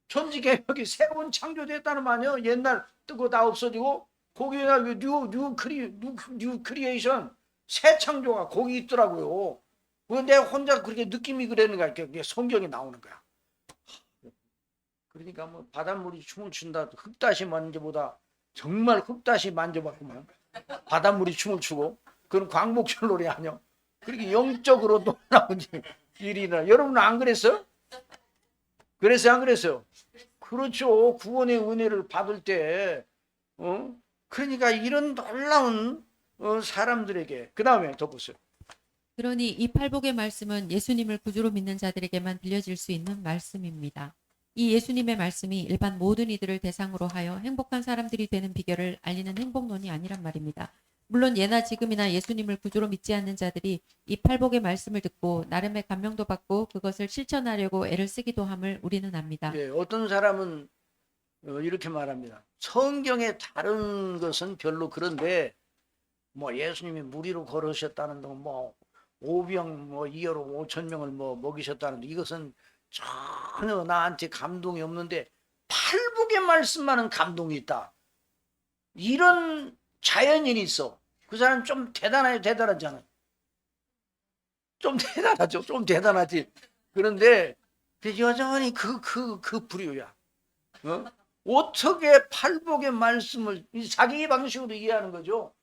Speaker 1: 천지 개벽이 새로운 창조됐다는 말이요. 옛날 뜨고 다 없어지고 거기에다 뉴 크리에이션, 새 창조가 거기 있더라고요. 내가 혼자 그렇게 느낌이 그러는 거야. 그게 성경에 나오는 거야. 그러니까 뭐 바닷물이 춤을 춘다, 흙다시 만져보다 정말 흙다시 만져봤구만. 바닷물이 춤을 추고. 그건 광복절 노래 아니야. 그렇게 영적으로 또 나온 일이나. 여러분은 안 그랬어요? 그랬어요, 안 그랬어요? 그렇죠. 구원의 은혜를 받을 때 그러니까 이런 놀라운 사람들에게. 그 다음에 더 보세요.
Speaker 4: 그러니 이 팔복의 말씀은 예수님을 구주로 믿는 자들에게만 들려질 수 있는 말씀입니다. 이 예수님의 말씀이 일반 모든 이들을 대상으로 하여 행복한 사람들이 되는 비결을 알리는 행복론이 아니란 말입니다. 물론 예나 지금이나 예수님을 구주로 믿지 않는 자들이 이 팔복의 말씀을 듣고 나름의 감명도 받고 그것을 실천하려고 애를 쓰기도 함을 우리는 압니다.
Speaker 1: 예, 어떤 사람은 이렇게 말합니다. 성경에 다른 것은 별로 그런데 뭐 예수님이 무리로 걸으셨다는 둥, 뭐 오병 뭐 이어로 5천 명을 뭐 먹이셨다는 둥, 이것은 전혀 나한테 감동이 없는데 팔복의 말씀만은 감동이 있다. 이런 자연인이 있어. 그 사람 좀 대단해요, 대단하지 않아요? 좀 대단하죠, 좀 대단하지. 그런데 여전히 그 부류야. 어? 어떻게 팔복의 말씀을 자기 방식으로 이해하는 거죠.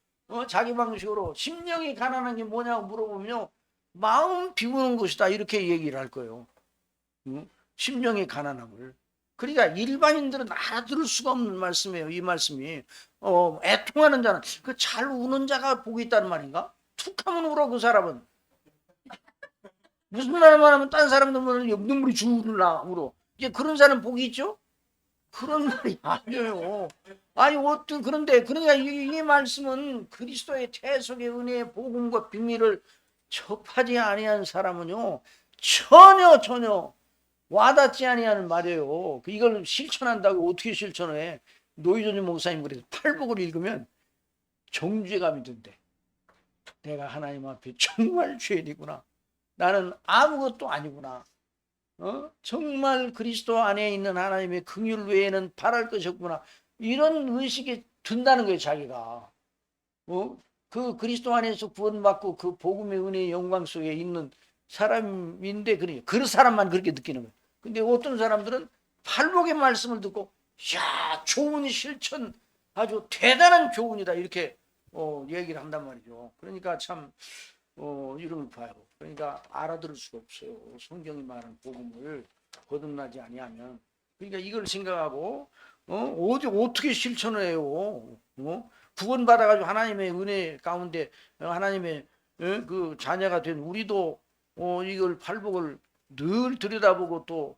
Speaker 1: 자기 방식으로 심령이 가난한 게 뭐냐고 물어보면 마음 비우는 것이다 이렇게 얘기를 할 거예요. 심령의 가난함을. 그러니까 일반인들은 알아들을 수가 없는 말씀이에요. 이 말씀이 애통하는 자는 그 잘 우는 자가 복이 있다는 말인가? 툭하면 울어 그 사람은. 무슨 말만 하면 딴 사람들 눈물이 줄라 울어. 이제 그런 사람 복이 있죠? 그런 말이 아니에요. 아니 어떤 그런데 그러니까 이 말씀은 그리스도의 태속의 은혜의 복음과 비밀을 접하지 아니한 사람은요 전혀 와닿지 아니하는 말이에요. 이걸 실천한다고 어떻게 실천해? 노희존 목사님 그래서 팔복을 읽으면 정죄감이 든대. 내가 하나님 앞에 정말 죄인이구나. 나는 아무것도 아니구나. 정말 그리스도 안에 있는 하나님의 긍휼 외에는 바랄 것이 없구나. 이런 의식이 든다는 거예요, 자기가. 그 그리스도 안에서 구원받고 그 복음의 은혜의 영광 속에 있는 사람인데 그 사람만 그렇게 느끼는 거예요. 근데 어떤 사람들은 팔복의 말씀을 듣고 야, 좋은 실천, 아주 대단한 교훈이다 이렇게 얘기를 한단 말이죠. 그러니까 참 이런 걸 봐요. 그러니까 알아들을 수가 없어요. 성경이 말하는 복음을 거듭나지 아니하면. 그러니까 이걸 생각하고 어떻게 실천을 해요? 구원받아가지고 하나님의 은혜 가운데 하나님의 그 자녀가 된 우리도 이걸 팔복을 늘 들여다보고 또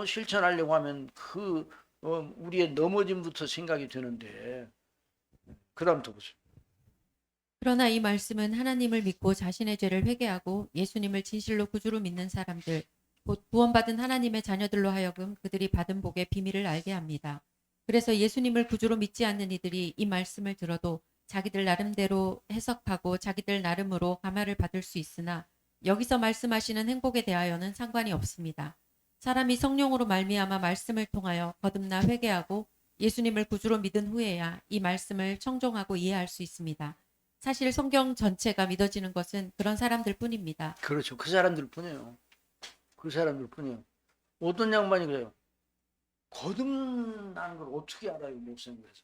Speaker 1: 실천하려고 하면 우리의 넘어짐부터 생각이 되는데 그 다음 또 보세요.
Speaker 4: 그러나 이 말씀은 하나님을 믿고 자신의 죄를 회개하고 예수님을 진실로 구주로 믿는 사람들, 곧 구원받은 하나님의 자녀들로 하여금 그들이 받은 복의 비밀을 알게 합니다. 그래서 예수님을 구주로 믿지 않는 이들이 이 말씀을 들어도 자기들 나름대로 해석하고 자기들 나름으로 감화를 받을 수 있으나 여기서 말씀하시는 행복에 대하여는 상관이 없습니다. 사람이 성령으로 말미암아 말씀을 통하여 거듭나 회개하고 예수님을 구주로 믿은 후에야 이 말씀을 청종하고 이해할 수 있습니다. 사실 성경 전체가 믿어지는 것은 그런 사람들 뿐입니다.
Speaker 1: 그렇죠. 그 사람들 뿐이에요. 그 사람들 뿐이에요. 어떤 양반이 그래요. 거듭나는 걸 어떻게 알아요, 목사님께서?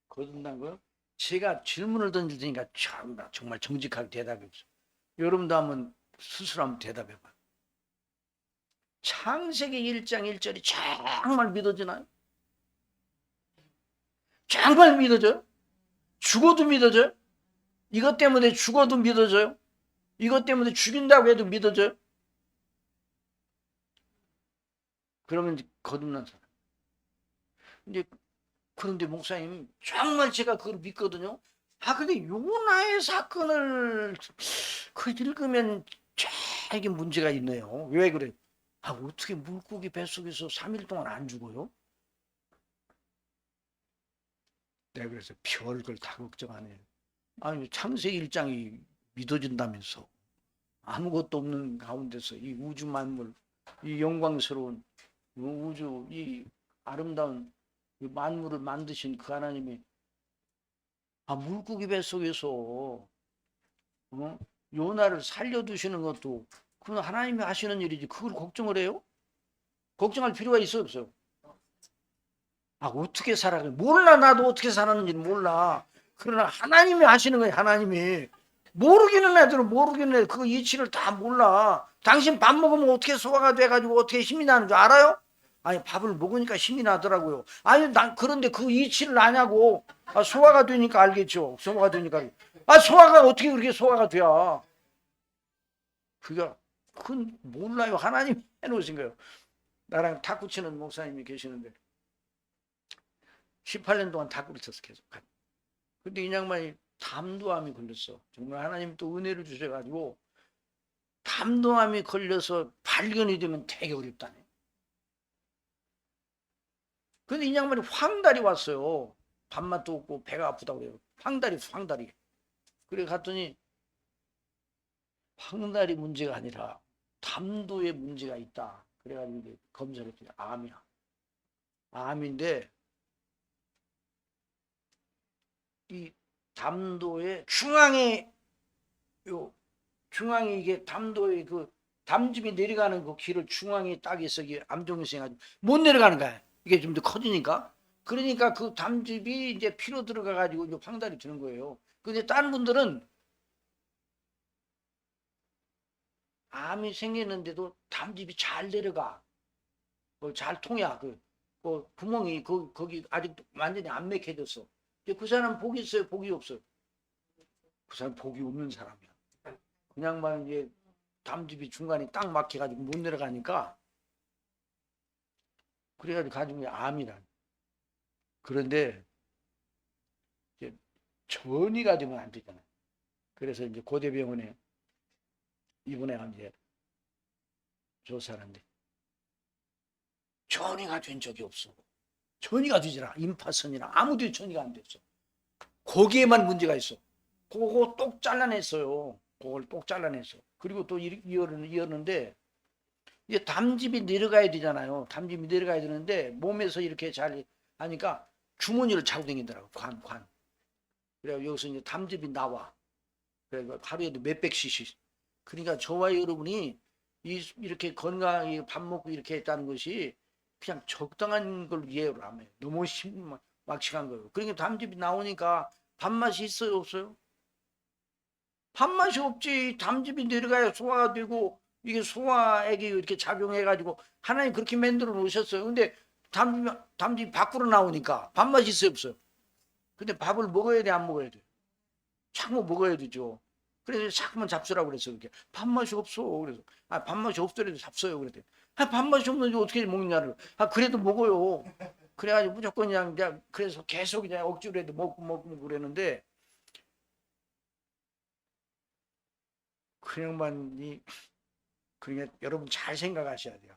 Speaker 1: 거듭난 거요? 제가 질문을 던질 테니까 정말 정직하게 대답해 보세요. 여러분도 한번 스스로 한번 대답해 봐요. 창세기 1장 1절이 정말 믿어지나요? 정말 믿어져요? 죽어도 믿어져요? 이것 때문에 죽어도 믿어져요? 이것 때문에 죽인다고 해도 믿어져요? 그러면 이제 거듭난 사람. 그런데 목사님 정말 제가 그걸 믿거든요. 근데 요나의 사건을 읽으면 이게 문제가 있네요. 왜 그래? 어떻게 물고기 뱃속에서 3일 동안 안 죽어요? 내가 그래서 별걸 다 걱정하네. 창세기 1장이 믿어진다면서 아무것도 없는 가운데서 이 우주 만물, 이 영광스러운 우주, 이 아름다운 만물을 만드신 그 하나님이 물고기 뱃속에서 요나를 살려두시는 것도 그건 하나님이 하시는 일이지 그걸 걱정을 해요? 걱정할 필요가 있어요, 없어요? 어떻게 살아가요? 몰라. 나도 어떻게 살았는지 몰라. 그러나 하나님이 하시는 거예요. 하나님이. 모르기는 애들은 모르기는 애 그 이치를 다 몰라. 당신 밥 먹으면 어떻게 소화가 돼가지고 어떻게 힘이 나는 줄 알아요? 밥을 먹으니까 힘이 나더라고요. 난 그런데 그 이치를 아냐고. 소화가 되니까 알겠죠. 소화가 되니까. 소화가 어떻게 그렇게 소화가 돼야. 그건 몰라요. 하나님 해놓으신 거예요. 나랑 탁구 치는 목사님이 계시는데 18년 동안 탁구를 쳤어 계속. 근데 이 양반이 담도암이 걸렸어. 정말 하나님 또 은혜를 주셔가지고 담도암이 걸려서 발견이 되면 되게 어렵다네. 근데 이 양반이 황달이 왔어요. 밥맛도 없고 배가 아프다고 그래요. 황달이. 그래 갔더니 황달이 문제가 아니라 담도에 문제가 있다. 그래가지고 이제 검사를 했더니 암이야. 암인데 이 담도의 중앙에 요 중앙에 이게 담도의 그 담즙이 내려가는 그 길을 중앙에 딱 있어 이게 암종이 생가지고 못 내려가는 거야. 이게 좀 더 커지니까. 그러니까 그 담즙이 이제 피로 들어가 가지고 이제 황달이 드는 거예요. 근데 다른 분들은 암이 생겼는데도 담즙이 잘 내려가. 잘 통해. 그 구멍이 거기 아직 완전히 안 맥혀졌어. 이제 그 사람 복이 있어요, 복이 없어요. 그 사람 복이 없는 사람이야. 그냥만 이제 담즙이 중간에 딱 막혀가지고 못 내려가니까 그래가지고 가지고 암이란. 그런데 이제 전이가 되면 안 되잖아요. 그래서 이제 고대병원에 이번에 이제 조사하는데 전이가 된 적이 없어. 전이가 되지라 임파선이나 아무도 전이가 안 됐어. 거기에만 문제가 있어. 그거 똑 잘라냈어요. 그걸 똑 잘라냈어. 그리고 또 이었는데 이제 담즙이 내려가야 되잖아요. 담즙이 내려가야 되는데 몸에서 이렇게 잘 하니까 주머니를 차고 다니더라고. 관. 그래서 여기서 이제 담즙이 나와. 그래서 하루에도 몇백 cc. 그러니까 저와 여러분이 이렇게 건강하게 밥 먹고 이렇게 했다는 것이 그냥 적당한 걸 이해를 하면 너무 막측한 거예요. 그러니까 담즙이 나오니까 밥맛이 있어요, 없어요? 밥맛이 없지. 담즙이 내려가야 소화가 되고 이게 소화액이 이렇게 작용해가지고 하나님 그렇게 만들어 놓으셨어요. 근데 담즙이 밖으로 나오니까 밥맛이 있어요, 없어요? 근데 밥을 먹어야 돼, 안 먹어야 돼? 자꾸 먹어야 되죠. 그래서 자꾸만 잡수라고 그랬어. 그렇게 밥맛이 없어. 그래서 밥맛이 없더라도 잡숴요. 그랬더니 밥맛이 없는데 어떻게 먹냐를. 그래도 먹어요. 그래가지고 무조건 그냥 그래서 계속 그냥 억지로 해도 먹고 그랬는데 그냥만 그러니까 여러분 잘 생각하셔야 돼요.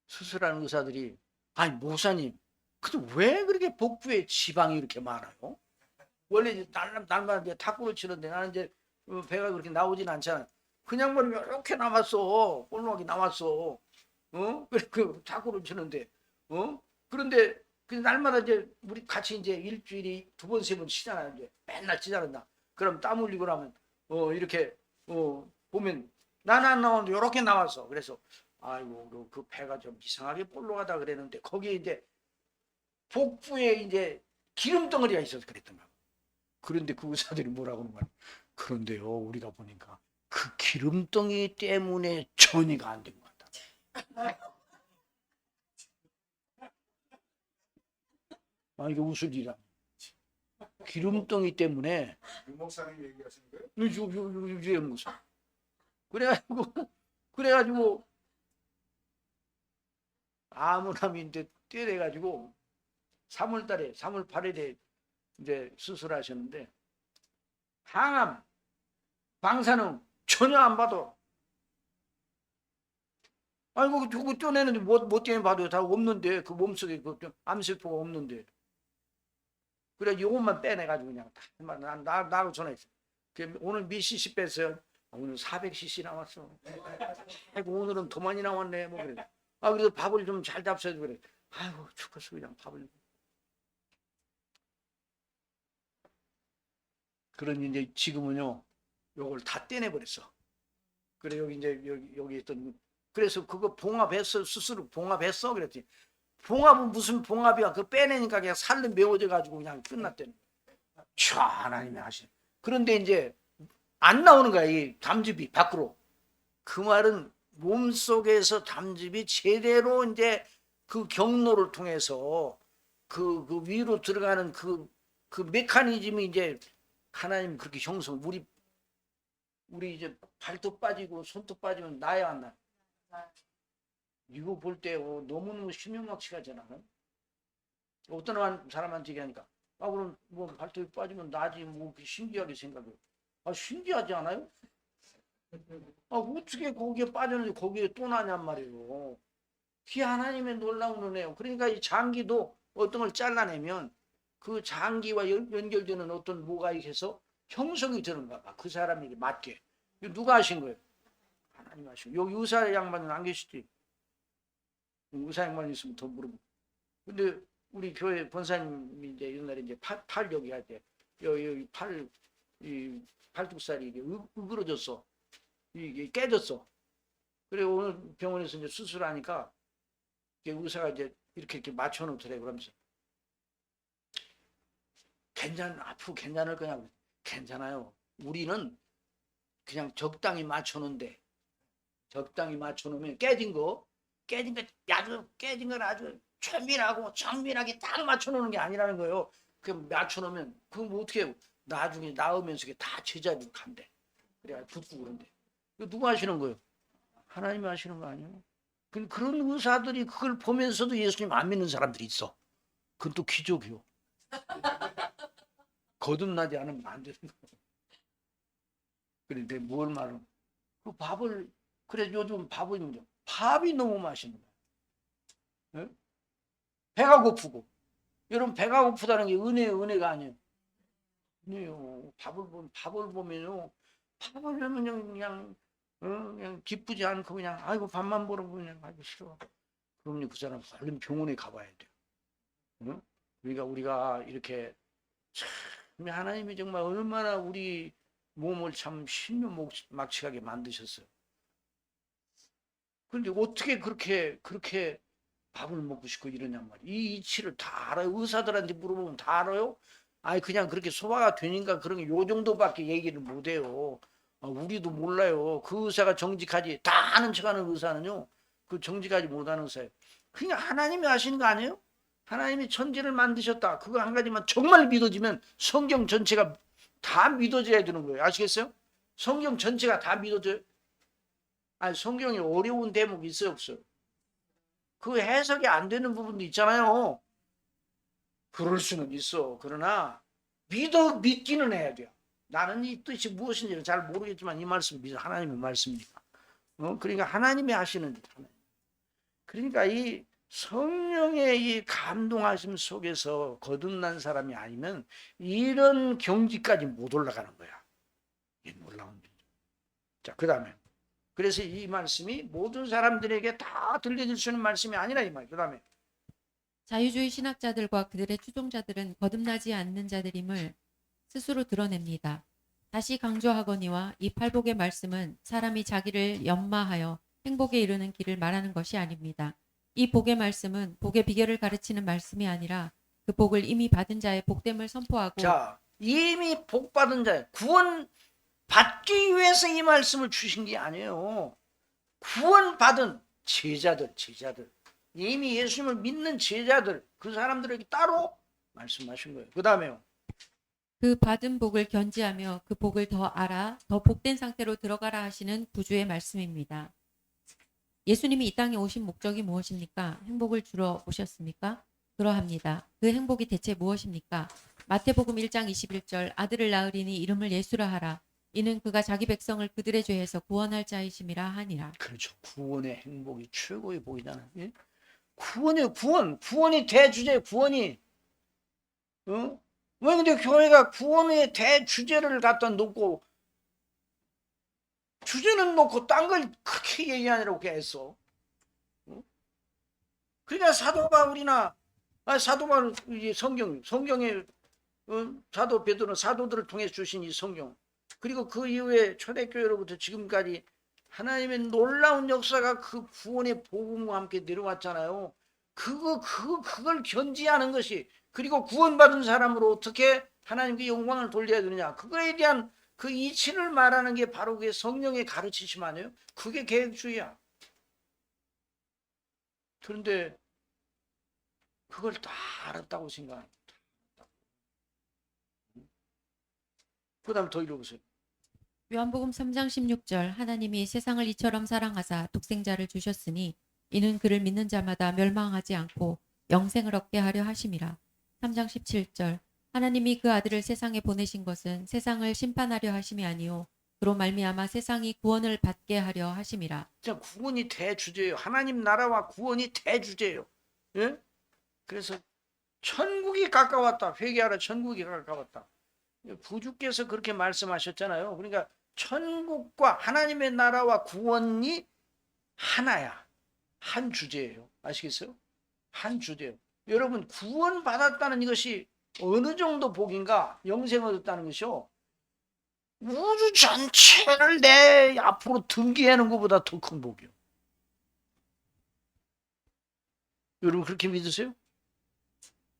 Speaker 1: 수술하는 의사들이 아니 목사님 근데 왜 그렇게 복부에 지방이 이렇게 많아요? 원래 이제 날마다 이제 탁구를 치는데 나는 이제 배가 그렇게 나오진 않잖아. 그냥 말이면 이렇게 남았어. 볼록하게 남았어. 그 탁구를 치는데, 그런데 그 날마다 이제 우리 같이 이제 일주일에 2번, 3번 치잖아요. 이제 맨날 치잖아. 그럼 땀 흘리고 나면 이렇게 보면 나는 안 나오는데 이렇게 나왔어. 그래서 아이고 그 배가 좀 이상하게 볼록하다 그랬는데 거기에 이제 복부에 이제 기름 덩어리가 있어서 그랬던 거야. 그런데 그 의사들이 뭐라고 하는 거야. 그런데요 우리가 보니까 그 기름덩이 때문에 전이가 안 된 것 같다. 이게 웃을 일이야. 기름덩이 때문에.
Speaker 3: 유 목사님 얘기하시는 거예요?
Speaker 1: 유재 목사. 그래가지고 암암인데 때려가지고 3월 8일에 이제 수술하셨는데 항암, 방사능 전혀 안 봐도 그거 떼내는데 뭐 때문에 봐도 다 없는데 그 몸속에 그 암세포가 없는데 그래 이것만 빼내가지고 그냥 나하고 전화했어. 오늘 몇 cc 뺐어요? 오늘 400cc 나왔어. 아이고 오늘은 더 많이 나왔네. 뭐 그래. 그래서 밥을 좀 잘 잡숴야지 그래. 아이고 죽겠어 그냥 밥을. 그러니 이제 지금은요 요걸 다 떼내버렸어. 그래 여기 이제 여기 있던 그래서 그거 봉합했어. 수술을 봉합했어. 그랬더니 봉합은 무슨 봉합이야. 그거 빼내니까 그냥 살도 메워져 가지고 그냥 끝났대는 거야. 하나님이 하시네. 그런데 이제 안 나오는 거야 이 담즙이 밖으로. 그 말은 몸속에서 담즙이 제대로 이제 그 경로를 통해서 그 위로 들어가는 그 메커니즘이 이제 하나님 그렇게 형성. 우리 이제 발톱 빠지고 손톱 빠지면 나야 안 나? 이거 볼 때 너무너무 신명막치하잖아. 어떤 사람한테 얘기하니까 그럼 뭐 발톱이 빠지면 나지 뭐 신기하게 생각해. 신기하지 않아요? 어떻게 거기에 빠졌는데 거기에 또 나냔 말이에요. 그게 하나님의 놀라운 은혜예요. 그러니까 이 장기도 어떤 걸 잘라내면 그 장기와 연결되는 어떤 뭐가 있어서 형성이 되는가 봐. 그 사람에게 맞게. 이거 누가 하신 거예요? 하나님 하시고 여기 의사 양반은 안 계시지? 의사 양반 있으면 더 물어보고. 근데 우리 교회 권사님이 이제 옛날에 이제 팔 여기 할 때 여기 이 팔뚝살이 이게 으그러졌어. 이게 깨졌어. 그래 오늘 병원에서 이제 수술하니까 의사가 이제 이렇게 맞춰놓더래. 그러면서 앞으로 괜찮을 거냐고. 괜찮아요. 우리는 그냥 적당히 맞춰놓은데 적당히 맞춰놓으면 깨진 거 아주 깨진 건 아주 최밀하고 정밀하게 딱 맞춰놓는 게 아니라는 거예요. 그 맞춰놓으면 그럼 뭐 어떻게 해요? 나중에 나오면서 그게 다 제자리로 간대. 그래 붙고 그런데 이거 누가 하시는 거예요? 하나님이 하시는 거 아니에요? 그런 의사들이 그걸 보면서도 예수님 안 믿는 사람들이 있어. 그건 또 기적이요. 거듭나지 않으면 안 되는 거예요. 그런데 뭘 말하는 그 밥을 그래 요즘 밥이 너무 맛있는 거예요. 네? 배가 고프고 여러분 배가 고프다는 게 은혜가 아니에요. 은혜요. 밥을 보면요. 밥을 보면 그냥 기쁘지 않고 그냥 아이고 밥만 보러 그냥 아이고 싫어. 그럼요 그 사람 얼른 병원에 가봐야 돼요. 응? 그러니까 우리가 이렇게 참 하나님이 정말 얼마나 우리 몸을 참 신묘막측하게 만드셨어요. 그런데 어떻게 그렇게 밥을 먹고 싶고 이러냔 말이에요. 이 이치를 다 알아요. 의사들한테 물어보면 다 알아요. 아니 그냥 그렇게 소화가 되니까 그런 게 요 정도밖에 얘기를 못해요. 우리도 몰라요. 그 의사가 정직하지. 다 아는 척하는 의사는요. 그 정직하지 못하는 의사예요. 그냥 하나님이 하시는 거 아니에요? 하나님이 천지를 만드셨다. 그거 한 가지만 정말 믿어지면 성경 전체가 다 믿어져야 되는 거예요. 아시겠어요? 성경 전체가 다 믿어져요. 아니 성경이 어려운 대목이 있어요 없어요? 그 해석이 안 되는 부분도 있잖아요. 그럴 수는 있어. 그러나 믿기는 해야 돼요. 나는 이 뜻이 무엇인지는 잘 모르겠지만 이 말씀 하나님의 말씀이니까. 그러니까 하나님이 하시는 일. 그러니까 이 성령의 이 감동하심 속에서 거듭난 사람이 아니면 이런 경지까지 못 올라가는 거야. 이 놀라운 일. 자, 그 다음에 그래서 이 말씀이 모든 사람들에게 다 들려질 수 있는 말씀이 아니라 이 말. 그 다음에
Speaker 4: 자유주의 신학자들과 그들의 추종자들은 거듭나지 않는 자들임을 스스로 드러냅니다. 다시 강조하거니와 이 팔복의 말씀은 사람이 자기를 연마하여 행복에 이르는 길을 말하는 것이 아닙니다. 이 복의 말씀은 복의 비결을 가르치는 말씀이 아니라 그 복을 이미 받은 자의 복됨을 선포하고
Speaker 1: 자, 이미 복 받은 자 구원 받기 위해서 이 말씀을 주신 게 아니에요. 구원 받은 제자들 이미 예수님을 믿는 제자들 그 사람들에게 따로 말씀하신 거예요. 그 다음에요.
Speaker 4: 그 받은 복을 견지하며 그 복을 더 알아 더 복된 상태로 들어가라 하시는 구주의 말씀입니다. 예수님이 이 땅에 오신 목적이 무엇입니까? 행복을 주러 오셨습니까? 그러합니다. 그 행복이 대체 무엇입니까? 마태복음 1장 21절 아들을 낳으리니 이름을 예수라 하라. 이는 그가 자기 백성을 그들의 죄에서 구원할 자이심이라 하니라.
Speaker 1: 그렇죠. 구원의 행복이 최고의 복이잖아요. 예? 구원이 대주제 구원이. 왜 근데 교회가 구원의 대주제를 갖다 놓고 주제는 놓고 딴 걸 그렇게 얘기하느라고 했어. 그러니까 사도 바울이나 사도 바울 성경에 사도 베드로는 사도들을 통해 주신 이 성경 그리고 그 이후에 초대교회로부터 지금까지 하나님의 놀라운 역사가 그 구원의 복음과 함께 내려왔잖아요. 그걸 견지하는 것이 그리고 구원받은 사람으로 어떻게 하나님께 영광을 돌려야 되느냐 그거에 대한 그 이치를 말하는 게 바로 그게 성령의 가르치심 아니에요? 그게 계획주의야. 그런데 그걸 다 알았다고 생각합니다. 그 다음 더 읽어보세요.
Speaker 4: 요한복음 3장 16절 하나님이 세상을 이처럼 사랑하사 독생자를 주셨으니 이는 그를 믿는 자마다 멸망하지 않고 영생을 얻게 하려 하심이라. 3장 17절 하나님이 그 아들을 세상에 보내신 것은 세상을 심판하려 하심이 아니요 그로 말미암아 세상이 구원을 받게 하려 하심이라.
Speaker 1: 진짜 구원이 대주제예요. 하나님 나라와 구원이 대주제예요. 예? 그래서 천국이 가까웠다. 회개하라 천국이 가까웠다. 부주께서 그렇게 말씀하셨잖아요. 그러니까 천국과 하나님의 나라와 구원이 하나야. 한 주제예요. 아시겠어요? 한 주제예요. 여러분 구원 받았다는 이것이 어느 정도 복인가? 영생 얻었다는 것이요. 우주 전체를 내 앞으로 등기하는 것보다 더 큰 복이요. 여러분 그렇게 믿으세요?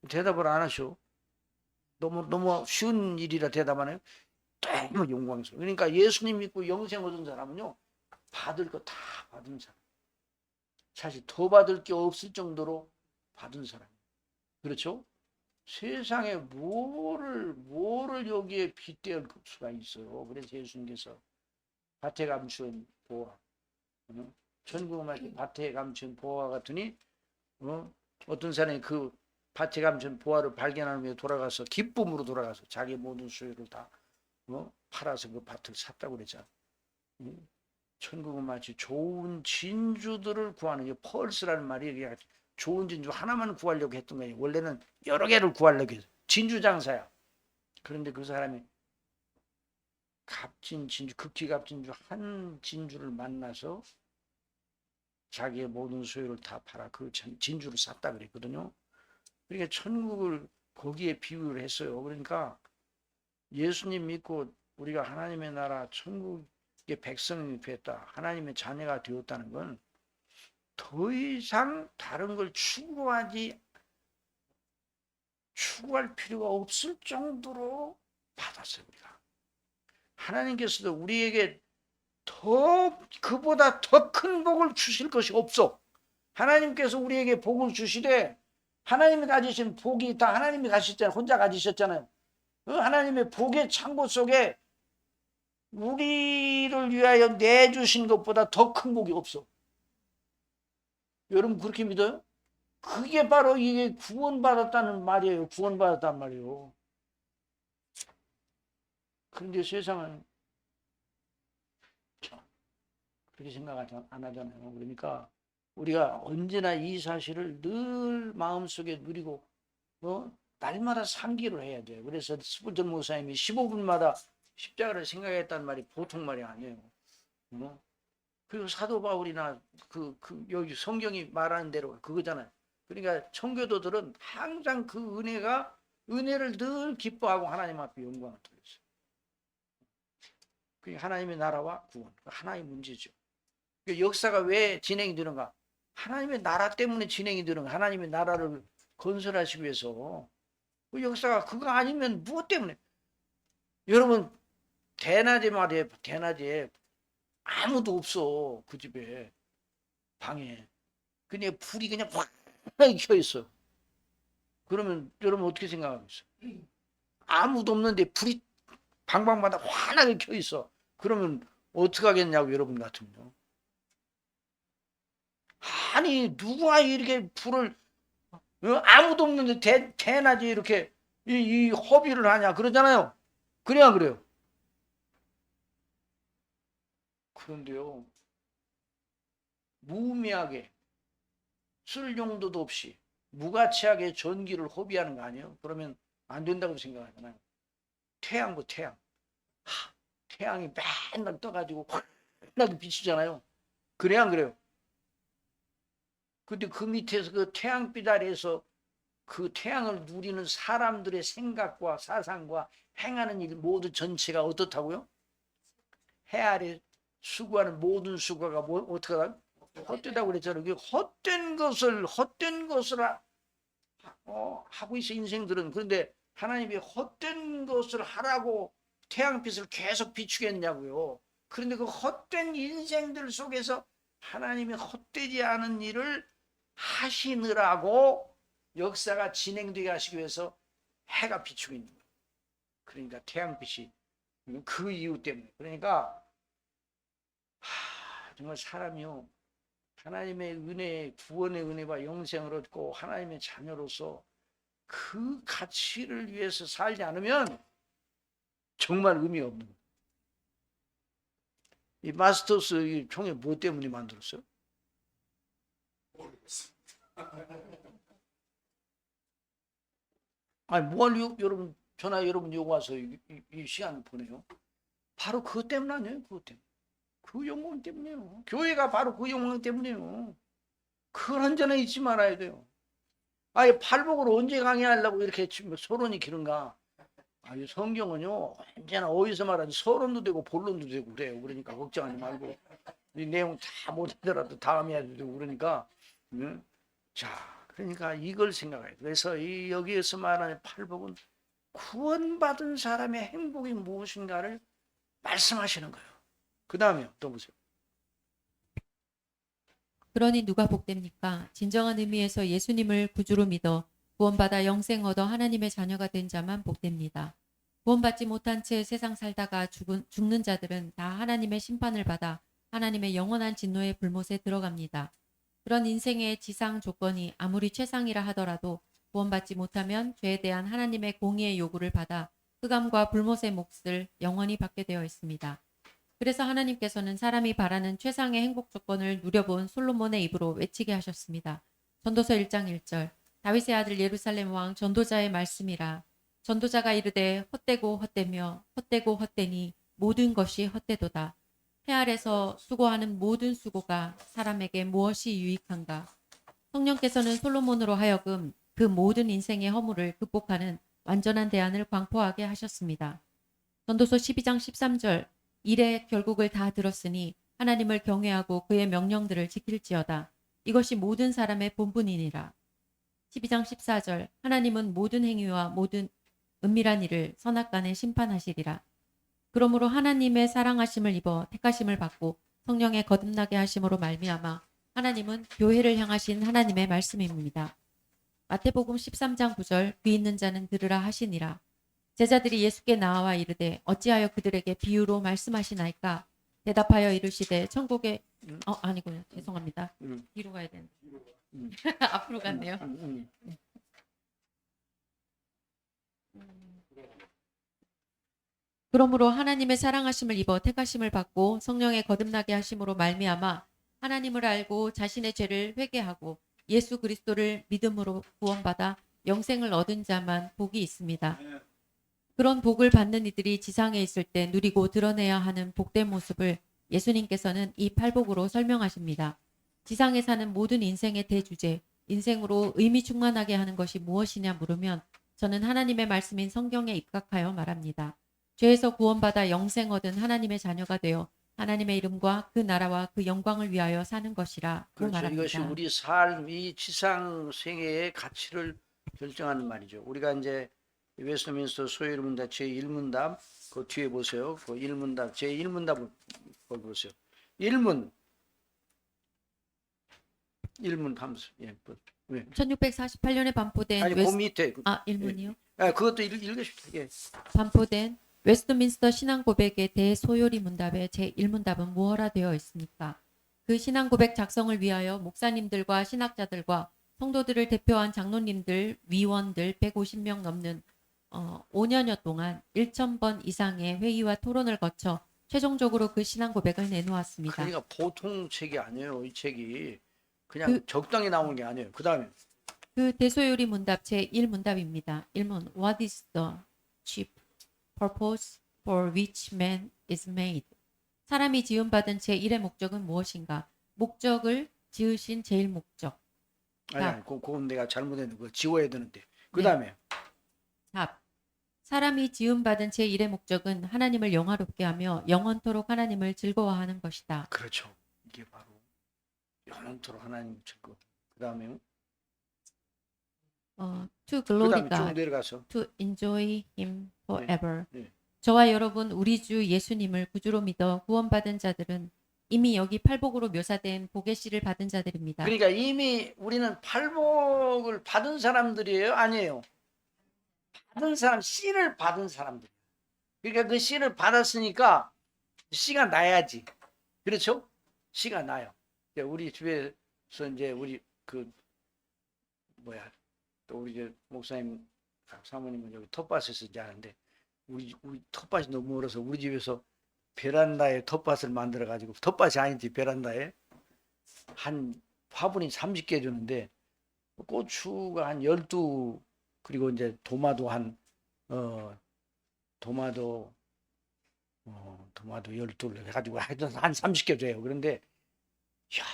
Speaker 1: 대답을 안 하셔. 너무 쉬운 일이라 대답 안 해요. 너무 영광스러워. 그러니까 예수님 믿고 영생 얻은 사람은요, 받을 거 다 받은 사람. 사실 더 받을 게 없을 정도로 받은 사람. 그렇죠? 세상에 뭐를 여기에 빗대을 수가 있어요. 그래서 예수님께서 밭에 감춘 보화, 천국을 말해 밭에 감춘 보화 같으니, 어떤 사람이 그 밭에 감춘 보화를 발견한 후에 돌아가서 기쁨으로 돌아가서 자기 모든 소유를 다 팔아서 그 밭을 샀다고 그랬잖아. 천국은 마치 좋은 진주들을 구하는 게 펄스라는 말이 그냥 좋은 진주 하나만 구하려고 했던 거예요. 원래는 여러 개를 구하려고 해서 진주 장사야. 그런데 그 사람이 값진 진주, 극히 값진 한 진주를 만나서 자기의 모든 소유를 다 팔아 그 진주를 샀다 그랬거든요. 그러니까 천국을 거기에 비유를 했어요. 그러니까 예수님 믿고 우리가 하나님의 나라 천국의 백성이 됐다, 하나님의 자녀가 되었다는 건 더 이상 다른 걸 추구할 필요가 없을 정도로 받았어요. 우리가 하나님께서도 우리에게 그보다 더 큰 복을 주실 것이 없어. 하나님께서 우리에게 복을 주시되 하나님이 가지신 복이 다 하나님이 가지셨잖아요. 혼자 가지셨잖아요. 하나님의 복의 창고 속에 우리를 위하여 내주신 것보다 더 큰 복이 없어. 여러분 그렇게 믿어요? 그게 바로 이게 구원받았다는 말이에요. 구원받았단 말이에요. 그런데 세상은 그렇게 생각 안 하잖아요. 그러니까 우리가 언제나 이 사실을 늘 마음속에 누리고 날마다 상기를 해야 돼요. 그래서 스폴전 목사님이 15분마다 십자가를 생각했다는 말이 보통 말이 아니에요. 그리고 사도 바울이나 여기 성경이 말하는 대로 그거잖아요. 그러니까 청교도들은 항상 그 은혜를 늘 기뻐하고 하나님 앞에 영광을 돌렸어요. 그게 하나님의 나라와 구원, 하나의 문제죠. 역사가 왜 진행이 되는가? 하나님의 나라 때문에 진행이 되는 거야. 하나님의 나라를 건설하시기 위해서. 그 역사가 그거 아니면 무엇 때문에? 여러분 대낮에 말이에요. 대낮에 아무도 없어. 그 집에 방에. 그냥 불이 그냥 확 켜 있어. 그러면 여러분 어떻게 생각하겠어요? 아무도 없는데 불이 방방마다 환하게 켜 있어. 그러면 어떻게 하겠냐고 여러분 같으면요. 아니 누가 이렇게 불을 아무도 없는데 대낮에 이렇게 이 허비를 하냐 그러잖아요. 그래야 그래요. 그런데요, 무의미하게 쓸 용도도 없이 무가치하게 전기를 허비하는 거 아니에요? 그러면 안 된다고 생각하잖아요. 태양. 태양이 맨날 떠가지고 환하게 비치잖아요. 그래야 안 그래요? 근데 그 밑에서 그 태양빛 아래에서 그 태양을 누리는 사람들의 생각과 사상과 행하는 일 모두 전체가 어떻다고요? 해 아래 수고하는 모든 수고가 어떻게 하다? 헛되다고 그랬잖아요. 헛된 것을 하고 있어 인생들은. 그런데 하나님이 헛된 것을 하라고 태양빛을 계속 비추겠냐고요. 그런데 그 헛된 인생들 속에서 하나님이 헛되지 않은 일을 하시느라고 역사가 진행되게 하시기 위해서 해가 비추고 있는 거예요. 그러니까 태양빛이 그 이유 때문에. 그러니까 정말 사람이요, 하나님의 은혜, 구원의 은혜와 영생을 얻고 하나님의 자녀로서 그 가치를 위해서 살지 않으면 정말 의미 없는 거예요. 이 마스터스 이 총회 뭐 때문에 만들었어요?
Speaker 3: 모르겠습니다.
Speaker 1: 아니 뭘 여러분 전화 여러분 요구 와서 이 시간 보내요? 바로 그것 때문 아니에요. 그것 때문에. 그 영광 때문이에요. 교회가 바로 그 영광 때문이에요. 그걸 한전에 잊지 말아야 돼요. 아예 팔복으로 언제 강의하려고 이렇게 소론이 기른가? 아니 성경은요 언제나 어디서 말하지 서론도 되고 본론도 되고 그래요. 그러니까 걱정하지 말고 이 내용 다 못하더라도 다음에 해도 되고 그러니까 응? 자 그러니까 이걸 생각해요. 그래서 이 여기에서 말하는 팔복은 구원받은 사람의 행복이 무엇인가를 말씀하시는 거예요. 그 다음에 또 보세요.
Speaker 4: 그러니 누가 복됩니까? 진정한 의미에서 예수님을 구주로 믿어 구원받아 영생 얻어 하나님의 자녀가 된 자만 복됩니다. 구원받지 못한 채 세상 살다가 죽는 자들은 다 하나님의 심판을 받아 하나님의 영원한 진노의 불못에 들어갑니다. 그런 인생의 지상 조건이 아무리 최상이라 하더라도 구원받지 못하면 죄에 대한 하나님의 공의의 요구를 받아 흑암과 불못의 몫을 영원히 받게 되어 있습니다. 그래서 하나님께서는 사람이 바라는 최상의 행복 조건을 누려본 솔로몬의 입으로 외치게 하셨습니다. 전도서 1장 1절 다윗의 아들 예루살렘 왕 전도자의 말씀이라. 전도자가 이르되 헛되고 헛되며 헛되고 헛되니 모든 것이 헛되도다. 해 아래서 수고하는 모든 수고가 사람에게 무엇이 유익한가. 성령께서는 솔로몬으로 하여금 그 모든 인생의 허물을 극복하는 완전한 대안을 광포하게 하셨습니다. 전도서 12장 13절 일의 결국을 다 들었으니 하나님을 경외하고 그의 명령들을 지킬지어다. 이것이 모든 사람의 본분이니라. 12장 14절 하나님은 모든 행위와 모든 은밀한 일을 선악간에 심판하시리라. 그러므로 하나님의 사랑하심을 입어 택하심을 받고 성령의 거듭나게 하심으로 말미암아 하나님은 교회를 향하신 하나님의 말씀입니다. 마태복음 13장 9절 귀 있는 자는 들으라 하시니라. 제자들이 예수께 나와 이르되 어찌하여 그들에게 비유로 말씀하시나이까. 대답하여 이르시되 천국에 아니군요. 죄송합니다. 뒤로 가야 되는데. 앞으로 갔네요. 그러므로 하나님의 사랑하심을 입어 택하심을 받고 성령의 거듭나게 하심으로 말미암아 하나님을 알고 자신의 죄를 회개하고 예수 그리스도를 믿음으로 구원받아 영생을 얻은 자만 복이 있습니다. 그런 복을 받는 이들이 지상에 있을 때 누리고 드러내야 하는 복된 모습을 예수님께서는 이 팔복으로 설명하십니다. 지상에 사는 모든 인생의 대주제, 인생으로 의미 충만하게 하는 것이 무엇이냐 물으면 저는 하나님의 말씀인 성경에 입각하여 말합니다. 죄에서 구원받아 영생 얻은 하나님의 자녀가 되어 하나님의 이름과 그 나라와 그 영광을 위하여 사는 것이라고
Speaker 1: 그렇죠.
Speaker 4: 말합니다.
Speaker 1: 이것이 우리 삶, 이 지상 생애의 가치를 결정하는 말이죠. 우리가 이제 웨스트민스터 소요리 문답 제1문답 그 뒤에 보세요. 그 1문답 제1문답을 보세요. 1문 감수. 예. 왜?
Speaker 4: 1648년에 반포된
Speaker 1: 아니 그 밑에
Speaker 4: 1문이요?
Speaker 1: 예. 그것도 읽으십시오. 예.
Speaker 4: 반포된 웨스트민스터 신앙 고백의 대소요리 문답의 제1문답은 무엇라 되어 있습니까? 그 신앙 고백 작성을 위하여 목사님들과 신학자들과 성도들을 대표한 장로님들, 위원들 150명 넘는 5년여 동안 1,000번 이상의 회의와 토론을 거쳐 최종적으로 그 신앙 고백을 내놓았습니다.
Speaker 1: 그러니까 보통 책이 아니에요. 이 책이 그냥 적당히 나온 게 아니에요. 그다음에
Speaker 4: 그 대소요리 문답 제1문답입니다. 1문 What is the chief purpose for which man is made? 사람이 지음받은 제1의 목적은 무엇인가? 목적을 지으신 제일 목적.
Speaker 1: 아니 그건 내가 잘못했는 거 지워야 되는데. 그다음에
Speaker 4: 답. 사람이 지음받은 제1의 목적은 하나님을 영화롭게 하며 영원토록 하나님을 즐거워하는 것이다.
Speaker 1: 그렇죠. 이게 바로 영원토록 하나님 즐거. 그다음에
Speaker 4: To glory
Speaker 1: 그다음에 쭉
Speaker 4: God,
Speaker 1: 내려가서
Speaker 4: to enjoy Him forever.
Speaker 1: 네.
Speaker 4: 저와 여러분 우리 주 예수님을 구주로 믿어 구원받은 자들은 이미 여기 팔복으로 묘사된 복의 씨를 받은 자들입니다.
Speaker 1: 그러니까 이미 우리는 팔복을 받은 사람들이에요? 아니에요. 받은 사람, 씨를 받은 사람들. 그러니까 그 씨를 받았으니까 씨가 나야지. 그렇죠? 씨가 나요. 우리 집에서 이제 우리 또 우리 이제 목사님 사모님은 여기 텃밭에서 이제 하는데 우리 텃밭이 너무 멀어서 우리 집에서 베란다에 텃밭을 만들어 가지고 텃밭이 아닌지 베란다에 한 화분이 30개 주는데 고추가 한 12 그리고 이제 도마도 한 도마도 12개 해가지고 하여튼 한 30개 돼요. 그런데 야,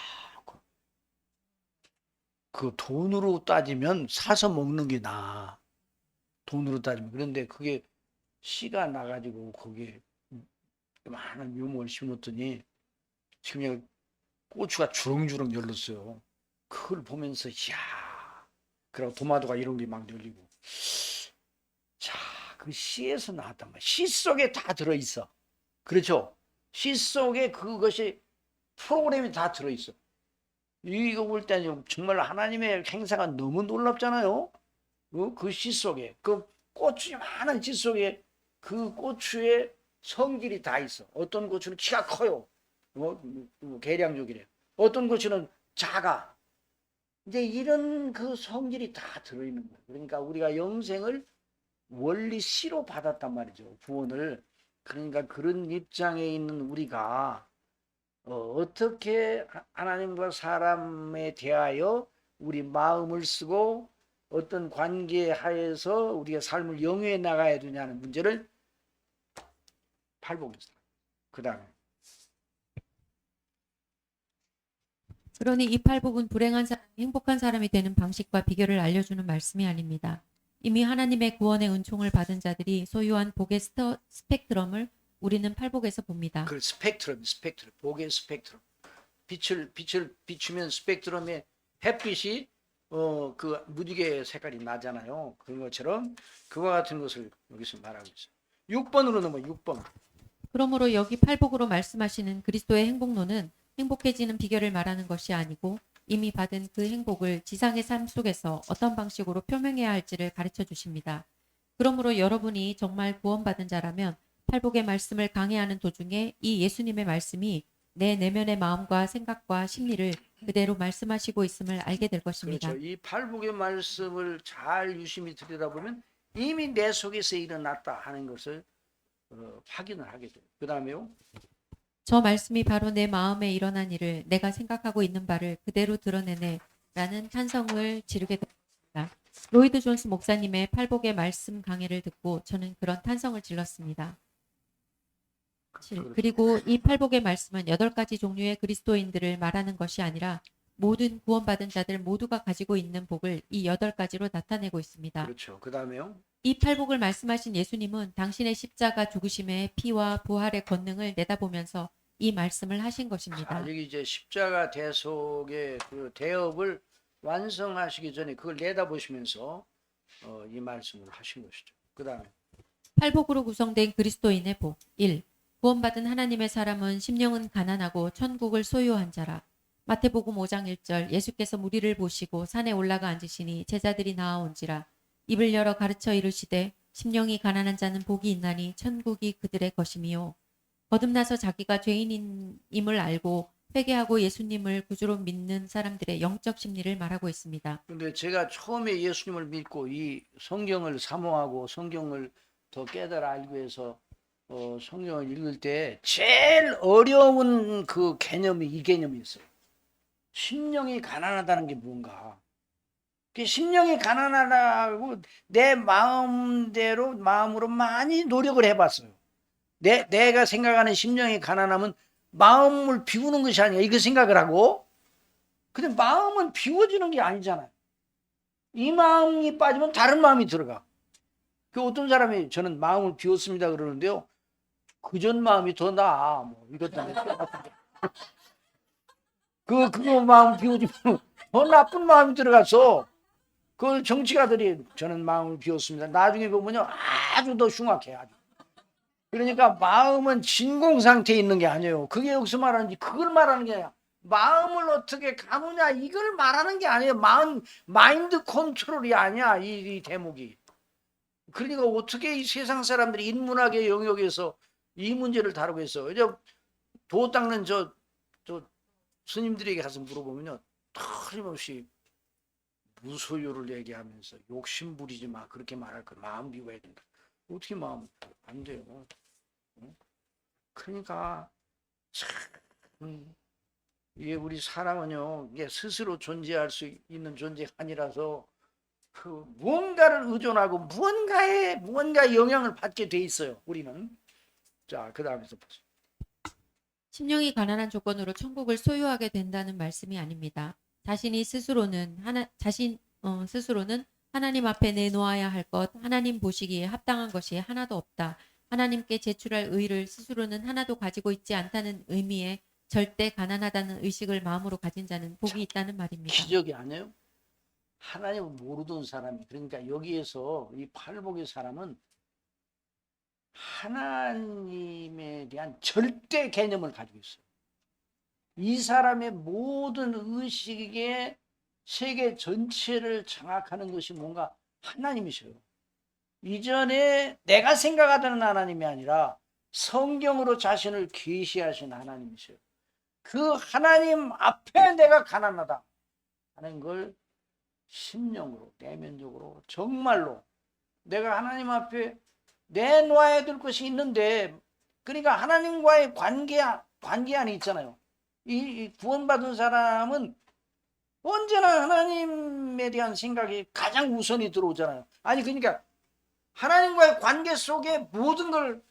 Speaker 1: 그 돈으로 따지면 사서 먹는 게 나아. 돈으로 따지면. 그런데 그게 씨가 나가지고 거기에 많은 유목을 심었더니 지금 여기 고추가 주렁주렁 열렸어요. 그걸 보면서 이야, 그리고 도마도가 이런 게 막 열리고, 자, 그 씨에서 나왔단 말이야. 씨 속에 다 들어있어. 그렇죠? 씨 속에 그것이 프로그램이 다 들어있어. 이거 볼 때 정말 하나님의 행사가 너무 놀랍잖아요. 그 씨 속에, 그 고추 많은 씨 속에 그 고추의 성질이 다 있어. 어떤 고추는 키가 커요. 계량적이래. 어떤 고추는 작아. 이제 이런 그 성질이 다 들어있는 거예요. 그러니까 우리가 영생을 원리 씨로 받았단 말이죠. 구원을. 그러니까 그런 입장에 있는 우리가 어떻게 하나님과 사람에 대하여 우리 마음을 쓰고 어떤 관계 하에서 우리가 삶을 영위해 나가야 되냐는 문제를 팔복에서. 그 다음에
Speaker 4: 그러니 이 팔복은 불행한 사람이 행복한 사람이 되는 방식과 비결을 알려주는 말씀이 아닙니다. 이미 하나님의 구원의 은총을 받은 자들이 소유한 복의 스펙트럼을 우리는 팔복에서 봅니다.
Speaker 1: 그 스펙트럼, 복의 스펙트럼. 빛을 비추면 스펙트럼에 햇빛이 그 무지개 색깔이 나잖아요. 그런 것처럼 그와 같은 것을 여기서 말하고 있어요. 6번으로 넘어 6번.
Speaker 4: 그러므로 여기 팔복으로 말씀하시는 그리스도의 행복론은 행복해지는 비결을 말하는 것이 아니고 이미 받은 그 행복을 지상의 삶 속에서 어떤 방식으로 표명해야 할지를 가르쳐 주십니다. 그러므로 여러분이 정말 구원받은 자라면 팔복의 말씀을 강해하는 도중에 이 예수님의 말씀이 내 내면의 마음과 생각과 심리를 그대로 말씀하시고 있음을 알게 될 것입니다.
Speaker 1: 그렇죠. 이 팔복의 말씀을 잘 유심히 들여다보면 이미 내 속에서 일어났다 하는 것을 확인을 하게 돼요. 그 다음에요.
Speaker 4: 저 말씀이 바로 내 마음에 일어난 일을 내가 생각하고 있는 바를 그대로 드러내네 라는 탄성을 지르게 됩니다. 로이드 존스 목사님의 팔복의 말씀 강해를 듣고 저는 그런 탄성을 질렀습니다. 그리고 이 팔복의 말씀은 8가지 종류의 그리스도인들을 말하는 것이 아니라 모든 구원받은 자들 모두가 가지고 있는 복을 이 8가지로 나타내고 있습니다.
Speaker 1: 그렇죠. 그 다음에요.
Speaker 4: 이 팔복을 말씀하신 예수님은 당신의 십자가 죽으심의 피와 부활의 권능을 내다보면서 이 말씀을 하신 것입니다.
Speaker 1: 여기 이제 십자가 대속의 그 대업을 완성하시기 전에 그걸 내다보시면서 이 말씀을 하신 것이죠. 그 다음에
Speaker 4: 팔복으로 구성된 그리스도인의 복 1. 구원받은 하나님의 사람은 심령은 가난하고 천국을 소유한 자라. 마태복음 5장 1절 예수께서 무리를 보시고 산에 올라가 앉으시니 제자들이 나아온지라. 입을 열어 가르쳐 이르시되 심령이 가난한 자는 복이 있나니 천국이 그들의 것이미요. 거듭나서 자기가 죄인임을 알고 회개하고 예수님을 구주로 믿는 사람들의 영적 심리를 말하고 있습니다.
Speaker 1: 근데 제가 처음에 예수님을 믿고 이 성경을 사모하고 성경을 더 깨달아 알기 위해서 성경을 읽을 때 제일 어려운 그 개념이 이 개념이었어요. 심령이 가난하다는 게 뭔가. 심령이 가난하다고 내 마음으로 많이 노력을 해봤어요. 내가 생각하는 심령이 가난하면 마음을 비우는 것이 아니야. 이거 생각을 하고. 근데 마음은 비워지는 게 아니잖아요. 이 마음이 빠지면 다른 마음이 들어가. 그 어떤 사람이 저는 마음을 비웠습니다 그러는데요. 그전 마음이 더 나아. 뭐 이것 때문에. 그거 마음 비워지면 더 나쁜 마음이 들어가서 그 정치가들이 저는 마음을 비웠습니다. 나중에 보면요. 아주 더 흉악해. 아주. 그러니까 마음은 진공 상태에 있는 게 아니에요. 그게 여기서 말하는지 그걸 말하는 게 아니야. 마음을 어떻게 가누냐 이걸 말하는 게 아니에요. 마인드 컨트롤이 아니야. 이 대목이. 그러니까 어떻게 이 세상 사람들이 인문학의 영역에서 이 문제를 다루고 있어. 이제 도 닦는 저 스님들에게 가서 물어보면요. 틀림없이 무소유를 얘기하면서 욕심 부리지 마. 그렇게 말할 거 마음 비워야 된다. 어떻게 마음 안 돼요. 그러니까 참 이게 우리 사람은요. 이게 스스로 존재할 수 있는 존재가 아니라서 그 무언가를 의존하고 무언가 영향을 받게 돼 있어요. 우리는. 자, 그 다음에서 보세요.
Speaker 4: 심령이 가난한 조건으로 천국을 소유하게 된다는 말씀이 아닙니다. 스스로는 하나님 앞에 내놓아야 할 것, 하나님 보시기에 합당한 것이 하나도 없다. 하나님께 제출할 의를 스스로는 하나도 가지고 있지 않다는 의미의 절대 가난하다는 의식을 마음으로 가진 자는 복이 있다는 말입니다.
Speaker 1: 기적이 아니에요? 하나님을 모르던 사람이, 그러니까 여기에서 이 팔복의 사람은 하나님에 대한 절대 개념을 가지고 있어요. 이 사람의 모든 의식의 세계 전체를 장악하는 것이 뭔가 하나님이셔요. 이전에 내가 생각하던 하나님이 아니라 성경으로 자신을 계시하신 하나님이셔요. 그 하나님 앞에 내가 가난하다 하는 걸 심령으로, 내면적으로 정말로 내가 하나님 앞에 내놓아야 될 것이 있는데, 그러니까 하나님과의 관계 안에 있잖아요. 이 구원받은 사람은 언제나 하나님에 대한 생각이 가장 우선이 들어오잖아요. 아니 그러니까 하나님과의 관계 속에 모든 걸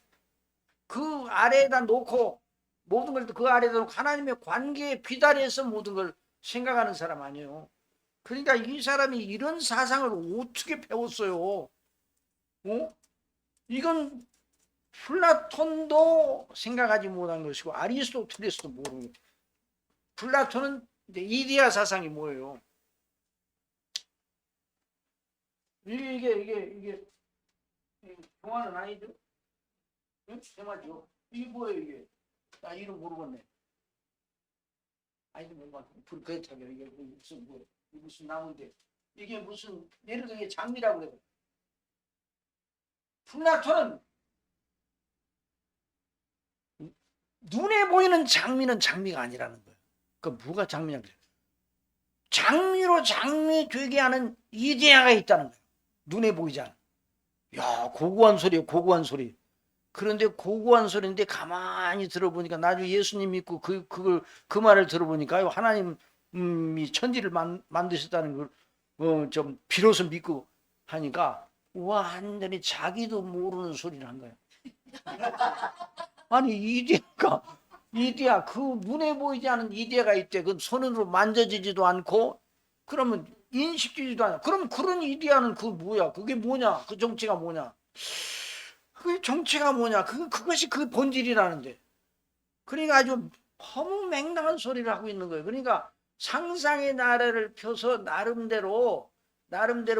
Speaker 1: 그 아래에다 놓고, 모든 걸 그 아래에다 놓고 하나님의 관계에 비달해서 모든 걸 생각하는 사람 아니에요. 그러니까 이 사람이 이런 사상을 어떻게 배웠어요? 이건 플라톤도 생각하지 못한 것이고 아리스토텔레스도 모르는 거예요. 플라톤은 이데아 사상이 뭐예요? 이게 동화는 아니죠? 응? 대마죠. 이게 뭐예요 이게? 나 이름 모르겠네. 아니 뭔가 그렇다고요. 이게 무슨 뭐예요? 무슨 나무인데 이게 무슨 예를 들어 이게 장미라고 그래요. 플라톤은 눈에 보이는 장미는 장미가 아니라는 거예요. 그 뭐가 장미냐 그래요. 장미로 장미 되게 하는 이데아가 있다는 거예요. 눈에 보이지 않아. 야, 고고한 소리예요. 고고한 소리. 그런데 고고한 소리인데 가만히 들어보니까 나중에 예수님 믿고 그 말을 들어보니까 하나님이 천지를 만드셨다는 걸 좀 비로소 믿고 하니까 완전히 자기도 모르는 소리를 한 거예요. 아니 이데아 그 눈에 보이지 않은 이데아가 있대. 그 손으로 만져지지도 않고 그러면 인식되지도 않아. 그럼 그런 이데아는 그 뭐야? 그게 뭐냐? 그 정체가 뭐냐? 그 정체가 뭐냐? 그것이 그 본질이라는데. 그러니까 아주 허무맹랑한 소리를 하고 있는 거예요. 그러니까 상상의 나래를 펴서 나름대로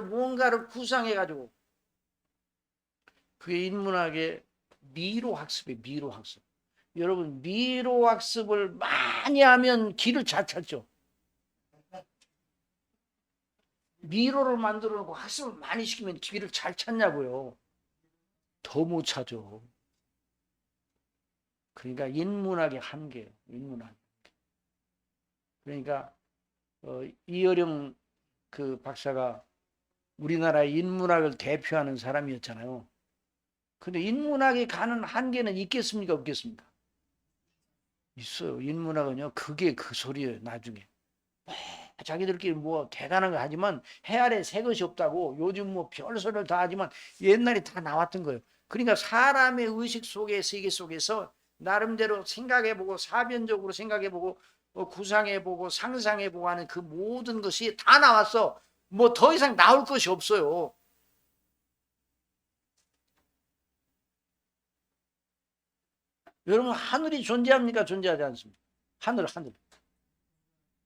Speaker 1: 뭔가를 구상해가지고, 그게 인문학의 미로학습이에요. 미로학습. 여러분 미로학습을 많이 하면 길을 잘 찾죠. 미로를 만들어 놓고 학습을 많이 시키면 길을 잘 찾냐고요. 더 못 찾죠. 그러니까 인문학의 한계예요. 인문학. 그러니까 이어령 그 박사가 우리나라의 인문학을 대표하는 사람이었잖아요. 근데 인문학이 가는 한계는 있겠습니까? 없겠습니까? 있어요. 인문학은요. 그게 그 소리예요. 나중에. 자기들끼리 뭐 대단한 거 하지만 해 아래 새 것이 없다고 요즘 뭐 별소리를 다 하지만 옛날에 다 나왔던 거예요. 그러니까 사람의 의식 속에, 세계 속에서 나름대로 생각해보고 사변적으로 생각해보고 구상해보고 상상해보고 하는 그 모든 것이 다 나왔어. 뭐 더 이상 나올 것이 없어요. 여러분 하늘이 존재합니까? 존재하지 않습니까? 하늘.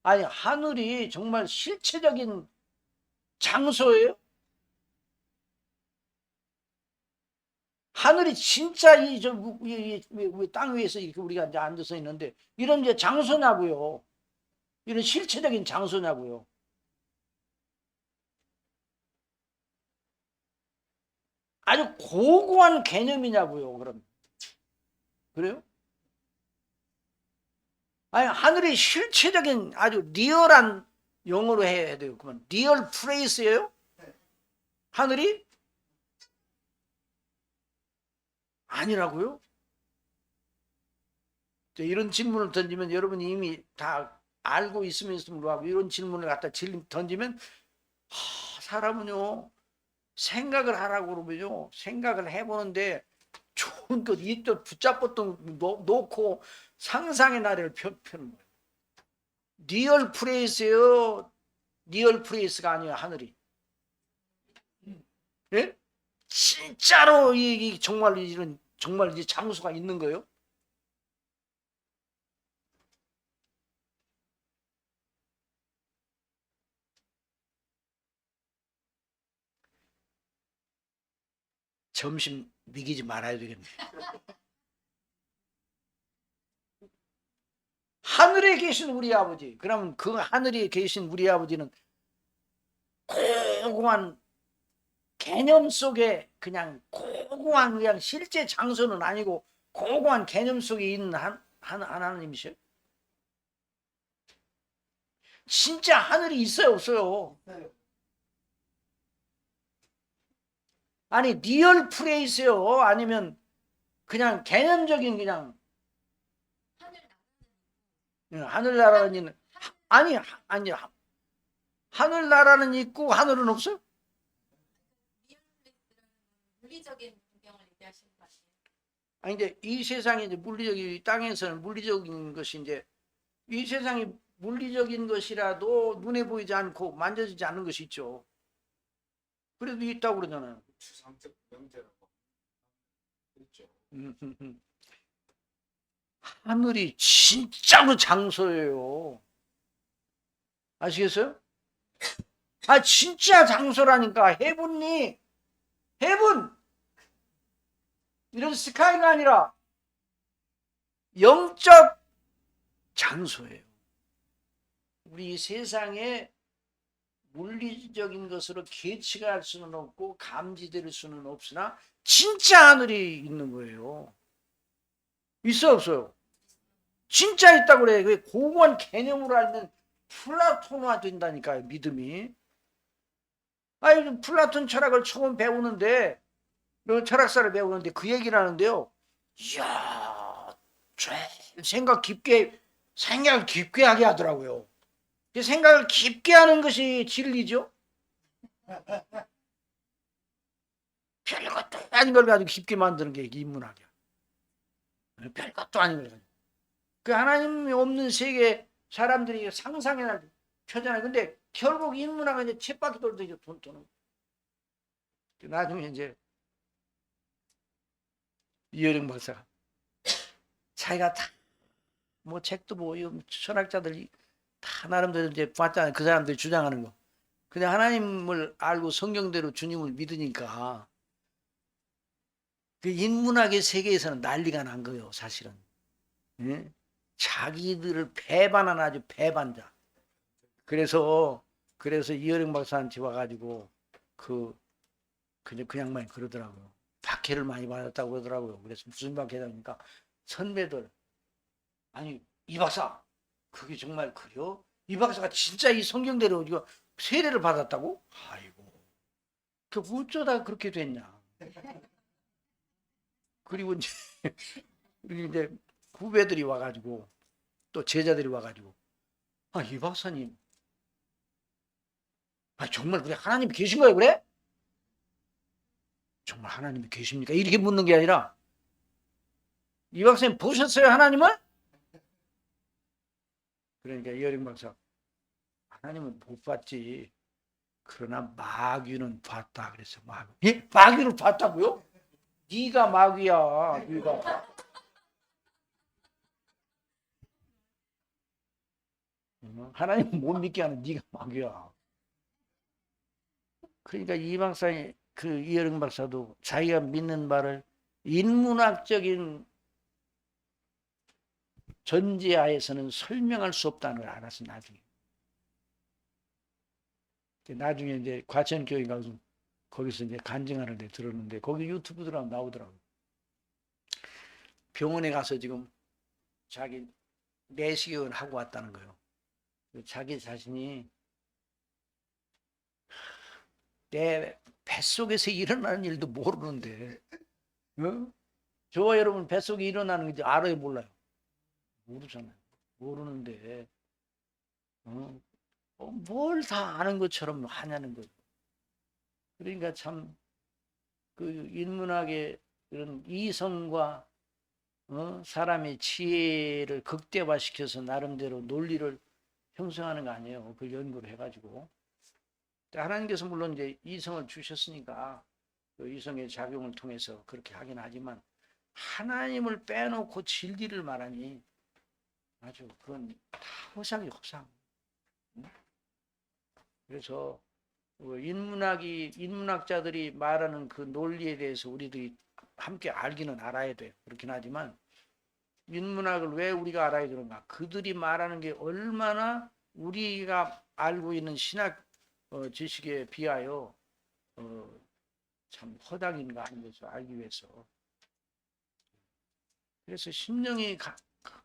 Speaker 1: 아니 하늘이 정말 실체적인 장소예요? 하늘이 진짜 땅 위에서 이렇게 우리가 이제 앉아서 있는데 이런 이제 장소냐고요? 이런 실체적인 장소냐고요? 아주 고고한 개념이냐고요? 그럼 그래요? 아니 하늘이 실체적인 아주 리얼한 영어로 해야 돼요. 그러면 리얼 플레이스예요? 하늘이? 아니라고요? 이런 질문을 던지면 여러분이 이미 다 알고 있으면서도 불구하고 이런 질문을 갖다 던지면 사람은요 생각을 하라고 그러면요 생각을 해보는데 좋은 것 이또 붙잡았던 놓고 상상의 나래를 펴는 거예요. 리얼 플레이스예요. 리얼 플레이스가 아니에요. 하늘이. 예? 진짜로 정말 이런 정말 이 장소가 있는 거예요. 점심 먹이지 말아야 되겠네. 하늘에 계신 우리 아버지. 그러면 그 하늘에 계신 우리 아버지는 고고한 개념 속에 그냥 고고한 그냥 실제 장소는 아니고 고고한 개념 속에 있는 하나님이셔요. 진짜 하늘이 있어요, 없어요? 아니 리얼 플레이스요? 아니면 그냥 개념적인 그냥 하늘나라는 아니 하늘나라는 있고 하늘은 없어?
Speaker 2: 물리적인 풍경을 얘기하시는 거 아니에요?
Speaker 1: 아니 이제 이 세상에 이제 물리적인 이 땅에서는 물리적인 것이 이제 이 세상이 물리적인 것이라도 눈에 보이지 않고 만져지지 않는 것이 있죠. 그래도 있다고 그러잖아요.
Speaker 3: 추상적 명제라고 그렇죠.
Speaker 1: 하늘이 진짜로 장소예요. 아시겠어요? 아 진짜 장소라니까. 헤븐이 헤븐 이런 스카이가 아니라 영적 장소예요. 우리 세상에 물리적인 것으로 계측할 수는 없고 감지될 수는 없으나 진짜 하늘이 있는 거예요. 있어 없어요? 진짜 있다고 그래. 그 고고한 개념으로 알면 플라톤화 된다니까요. 믿음이. 아니 플라톤 철학을 처음 배우는데 철학사를 배우는데 그 얘기를 하는데요. 이야 생각을 깊게 하게 하더라고요. 생각을 깊게 하는 것이 진리죠. 별것도 아닌 걸 가지고 깊게 만드는 게 인문학이야. 별것도 아닌 걸 가지고. 그 하나님이 없는 세계 사람들이 상상의 날 펴잖아요. 근데 결국 인문학은 이제 쳇바퀴 돌도 이제 돈 도는. 나중에 이제 이어령 박사가 자기가 다 뭐 책도 보고 철학자들이 다 나름대로 이제 봤잖아요. 그 사람들이 주장하는 거. 근데 하나님을 알고 성경대로 주님을 믿으니까 그 인문학의 세계에서는 난리가 난 거예요. 사실은. 예? 자기들을 배반한 아주 배반자. 그래서 이어령 박사한테 와가지고 그냥만 그러더라고요. 박해를 많이 받았다고 그러더라고요. 그래서 무슨 박해다니까 선배들 아니 이 박사 그게 정말 그래요? 이 박사가 진짜 이 성경대로 이거 세례를 받았다고? 아이고 그 어쩌다 그렇게 됐냐. 그리고 이제 후배들이 와가지고 또 제자들이 와가지고 아 이 박사님 아 정말 그래 하나님이 계신 거예요 그래? 정말 하나님이 계십니까? 이렇게 묻는 게 아니라 이 박사님 보셨어요 하나님을? 그러니까 이어령 박사 하나님은 못 봤지. 그러나 마귀는 봤다 그랬어. 마귀. 예? 마귀를 봤다고요? 네가 마귀야. 네가. 하나님 못 믿게 하는 네가 마귀야. 그러니까 이 박사의 그 이어령 박사도 자기가 믿는 바를 인문학적인 전제하에서는 설명할 수 없다는 걸 알았어 나중에. 나중에 이제 과천교회 가서 거기서 이제 간증하는데 들었는데 거기 유튜브 들어가면 나오더라고요. 병원에 가서 지금 자기 내시경을 하고 왔다는 거예요. 자기 자신이 내 뱃속에서 일어나는 일도 모르는데 저와 여러분 뱃속에 일어나는 게 알아요 몰라요? 모르잖아요. 모르는데 뭘 다 아는 것처럼 하냐는 거죠. 그러니까 참 그 인문학의 이런 이성과 사람의 지혜를 극대화시켜서 나름대로 논리를 형성하는 거 아니에요. 그걸 연구를 해가지고. 하나님께서 물론 이제 이성을 주셨으니까 그 이성의 작용을 통해서 그렇게 하긴 하지만 하나님을 빼놓고 진리를 말하니 아주 그건 다 허상이 허상. 그래서 인문학자들이 말하는 그 논리에 대해서 우리들이 함께 알기는 알아야 돼요. 그렇긴 하지만 인문학을 왜 우리가 알아야 되는가? 그들이 말하는 게 얼마나 우리가 알고 있는 신학 지식에 비하여 참 허당인가 하는 것을 알기 위해서. 그래서 심령이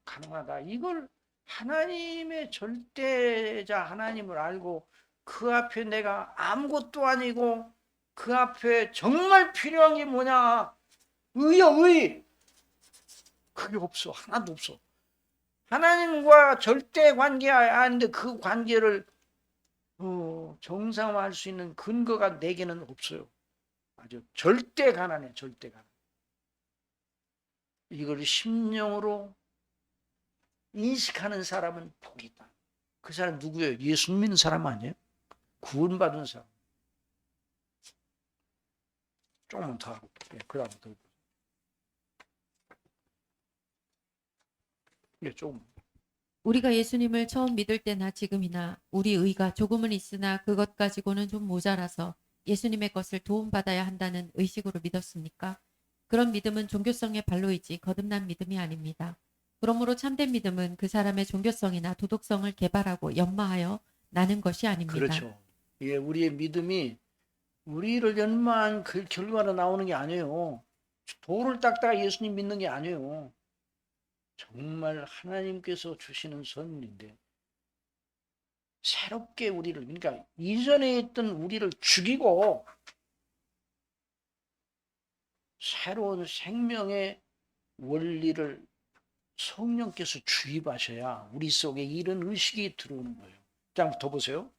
Speaker 1: 가능하다. 이걸 하나님의 절대자 하나님을 알고 그 앞에 내가 아무것도 아니고 그 앞에 정말 필요한 게 뭐냐? 의요, 의. 그게 없어. 하나도 없어. 하나님과 절대 관계하는데 그 관계를 정상화할 수 있는 근거가 내게는 없어요. 아주 절대 가난해. 절대 가난. 이걸 심령으로 인식하는 사람은 복이 있다. 그 사람 누구예요? 예수 믿는 사람 아니에요? 구원받은 사람. 조금만 더 하고, 그 다음 더. 조금.
Speaker 4: 우리가 예수님을 처음 믿을 때나 지금이나 우리 의가 조금은 있으나 그것 가지고는 좀 모자라서 예수님의 것을 도움받아야 한다는 의식으로 믿었습니까? 그런 믿음은 종교성의 발로이지 거듭난 믿음이 아닙니다. 그러므로 참된 믿음은 그 사람의 종교성이나 도덕성을 개발하고 연마하여 나는 것이 아닙니다.
Speaker 1: 그렇죠. 이게 우리의 믿음이 우리를 연마한 그 결과로 나오는 게 아니에요. 돌을 닦다가 예수님 믿는 게 아니에요. 정말 하나님께서 주시는 선물인데 새롭게 우리를, 그러니까 이전에 있던 우리를 죽이고 새로운 생명의 원리를 성령께서 주입하셔야 우리 속에 이런 의식이 들어오는 거예요. 자, 더 보세요.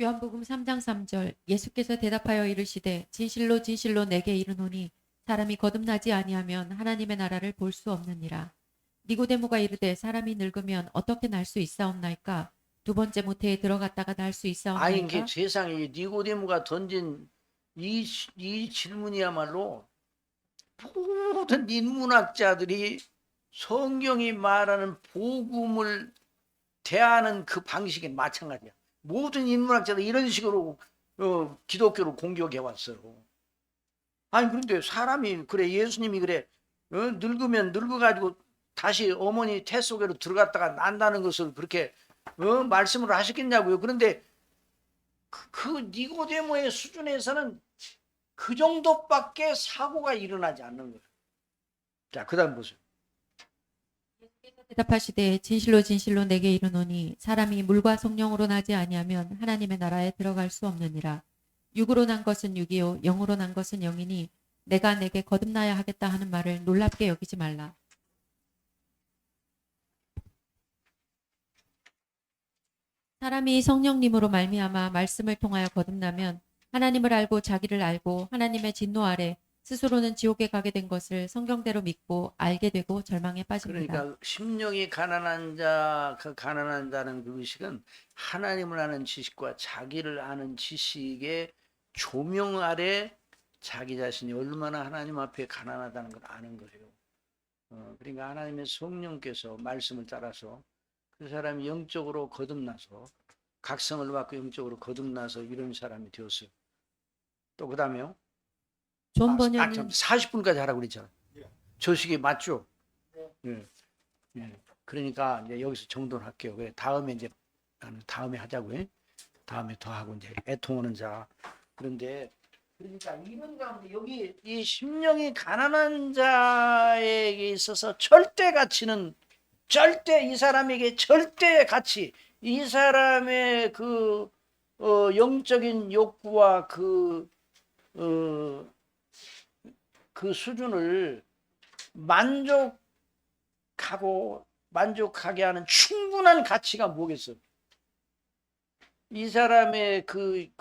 Speaker 4: 요한복음 3장 3절 예수께서 대답하여 이르시되 진실로 진실로 내게 이르노니 사람이 거듭나지 아니하면 하나님의 나라를 볼 수 없느니라. 니고데모가 이르되 사람이 늙으면 어떻게 날 수 있사옵나이까? 두 번째 모태에 들어갔다가 날 수 있사옵나이까?
Speaker 1: 이게 세상에 니고데모가 던진 이 질문이야말로 모든 인문학자들이 성경이 말하는 복음을 대하는 그 방식이 마찬가지야. 모든 인문학자들이 이런 식으로 기독교를 공격해 왔어요. 그런데 사람이 그래, 예수님이 그래, 늙으면 늙어가지고 다시 어머니 태 속으로 들어갔다가 난다는 것을 그렇게 말씀을 하셨겠냐고요. 그런데 그 니고데모의 수준에서는 그 정도밖에 사고가 일어나지 않는 거예요. 자, 그 다음 보세요.
Speaker 4: 대답하시되 진실로 진실로 내게 이르노니 사람이 물과 성령으로 나지 아니하면 하나님의 나라에 들어갈 수 없느니라. 육으로 난 것은 육이요 영으로 난 것은 영이니 내가 내게 거듭나야 하겠다 하는 말을 놀랍게 여기지 말라. 사람이 성령님으로 말미암아 말씀을 통하여 거듭나면 하나님을 알고 자기를 알고 하나님의 진노 아래 스스로는 지옥에 가게 된 것을 성경대로 믿고 알게 되고 절망에 빠집니다.
Speaker 1: 그러니까 심령이 가난한 자, 그 가난한 자는 그 의식은 하나님을 아는 지식과 자기를 아는 지식의 조명 아래 자기 자신이 얼마나 하나님 앞에 가난하다는 걸 아는 거예요. 그러니까 하나님의 성령께서 말씀을 따라서 그 사람이 영적으로 거듭나서 각성을 받고 영적으로 거듭나서 이런 사람이 되었어요. 또 그 다음에요.
Speaker 4: 존 번연은
Speaker 1: 40분까지 하라고 그랬잖아요.
Speaker 3: 예.
Speaker 1: 저 시기 맞죠? 예. 예. 그러니까 이제 여기서 정돈을 할게요. 그래, 다음에 하자고요. 다음에 더 하고 이제 애통하는 자. 그런데 그러니까 이런 가운데 여기 이 심령이 가난한 자에게 있어서 절대 가치는 절대 이 사람에게 절대 가치, 이 사람의 그 영적인 욕구와 그 수준을 만족하게 하는 충분한 가치가 뭐겠어? 이 사람의 그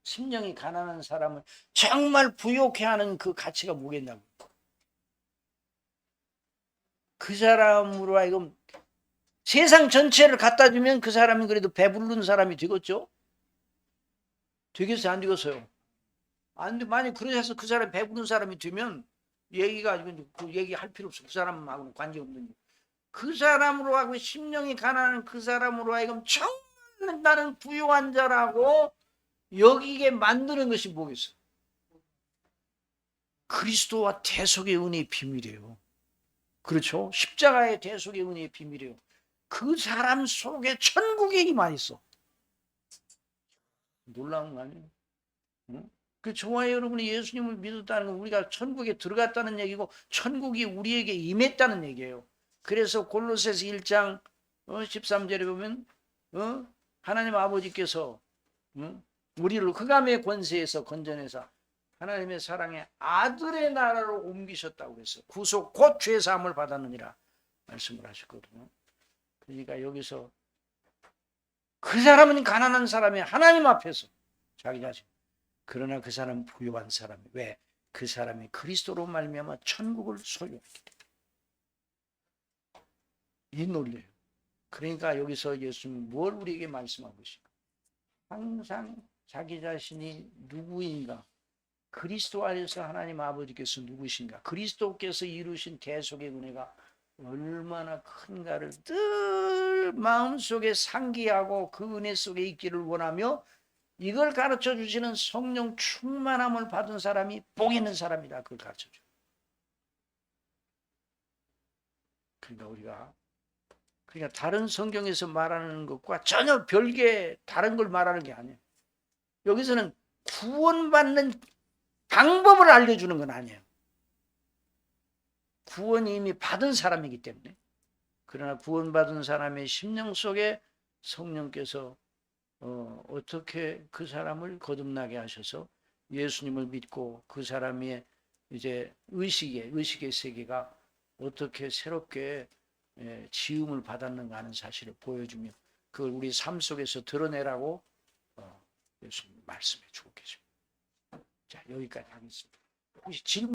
Speaker 1: 심령이 가난한 사람을 정말 부욕해 하는 그 가치가 뭐겠냐고. 그 사람으로 하여금 세상 전체를 갖다 주면 그 사람이 그래도 배부른 사람이 되겠죠? 되겠어요? 안 되겠어요? 안 돼. 만약 그러셔서 그 사람이 배부른 사람이 되면 얘기가 그 얘기할 필요 없어. 그 사람하고는 관계없는 일. 그 사람으로 하고 심령이 가난한 그 사람으로 하여금 정말 나는 부유한 자라고 여기게 만드는 것이 뭐겠어요? 그리스도와 대속의 은혜의 비밀이에요. 그렇죠? 십자가의 대속의 은혜의 비밀이에요. 그 사람 속에 천국의 힘이 있어. 놀라운 거 아니에요? 응? 그 저와 여러분이 예수님을 믿었다는 건 우리가 천국에 들어갔다는 얘기고 천국이 우리에게 임했다는 얘기예요. 그래서 골로새서 1장 13절에 보면 하나님 아버지께서 우리를 흑암의 권세에서 건져내서 하나님의 사랑의 아들의 나라로 옮기셨다고 그랬어요. 구속 곧 죄사함을 받았느니라 말씀을 하셨거든요. 그러니까 여기서 그 사람은 가난한 사람이 하나님 앞에서 자기 자신, 그러나 그 사람은 부유한 사람이. 왜? 그 사람이 그리스도로 말미암아 천국을 소유하게 돼. 이 논리예요. 그러니까 여기서 예수님은 뭘 우리에게 말씀하고 계십니까? 항상 자기 자신이 누구인가, 그리스도 안에서 하나님 아버지께서 누구신가, 그리스도께서 이루신 대속의 은혜가 얼마나 큰가를 늘 마음속에 상기하고 그 은혜 속에 있기를 원하며 이걸 가르쳐 주시는 성령 충만함을 받은 사람이 복 있는 사람이다. 그걸 가르쳐 줘. 그러니까 다른 성경에서 말하는 것과 전혀 별개 다른 걸 말하는 게 아니에요. 여기서는 구원받는 방법을 알려주는 건 아니에요. 구원이 이미 받은 사람이기 때문에. 그러나 구원받은 사람의 심령 속에 성령께서 어떻게 그 사람을 거듭나게 하셔서 예수님을 믿고 그 사람의 이제 의식의 세계가 어떻게 새롭게 지음을 받았는가 하는 사실을 보여주며 그걸 우리 삶 속에서 드러내라고 예수님 말씀해 주고 계십니다. 자, 여기까지 하겠습니다. 혹시 질문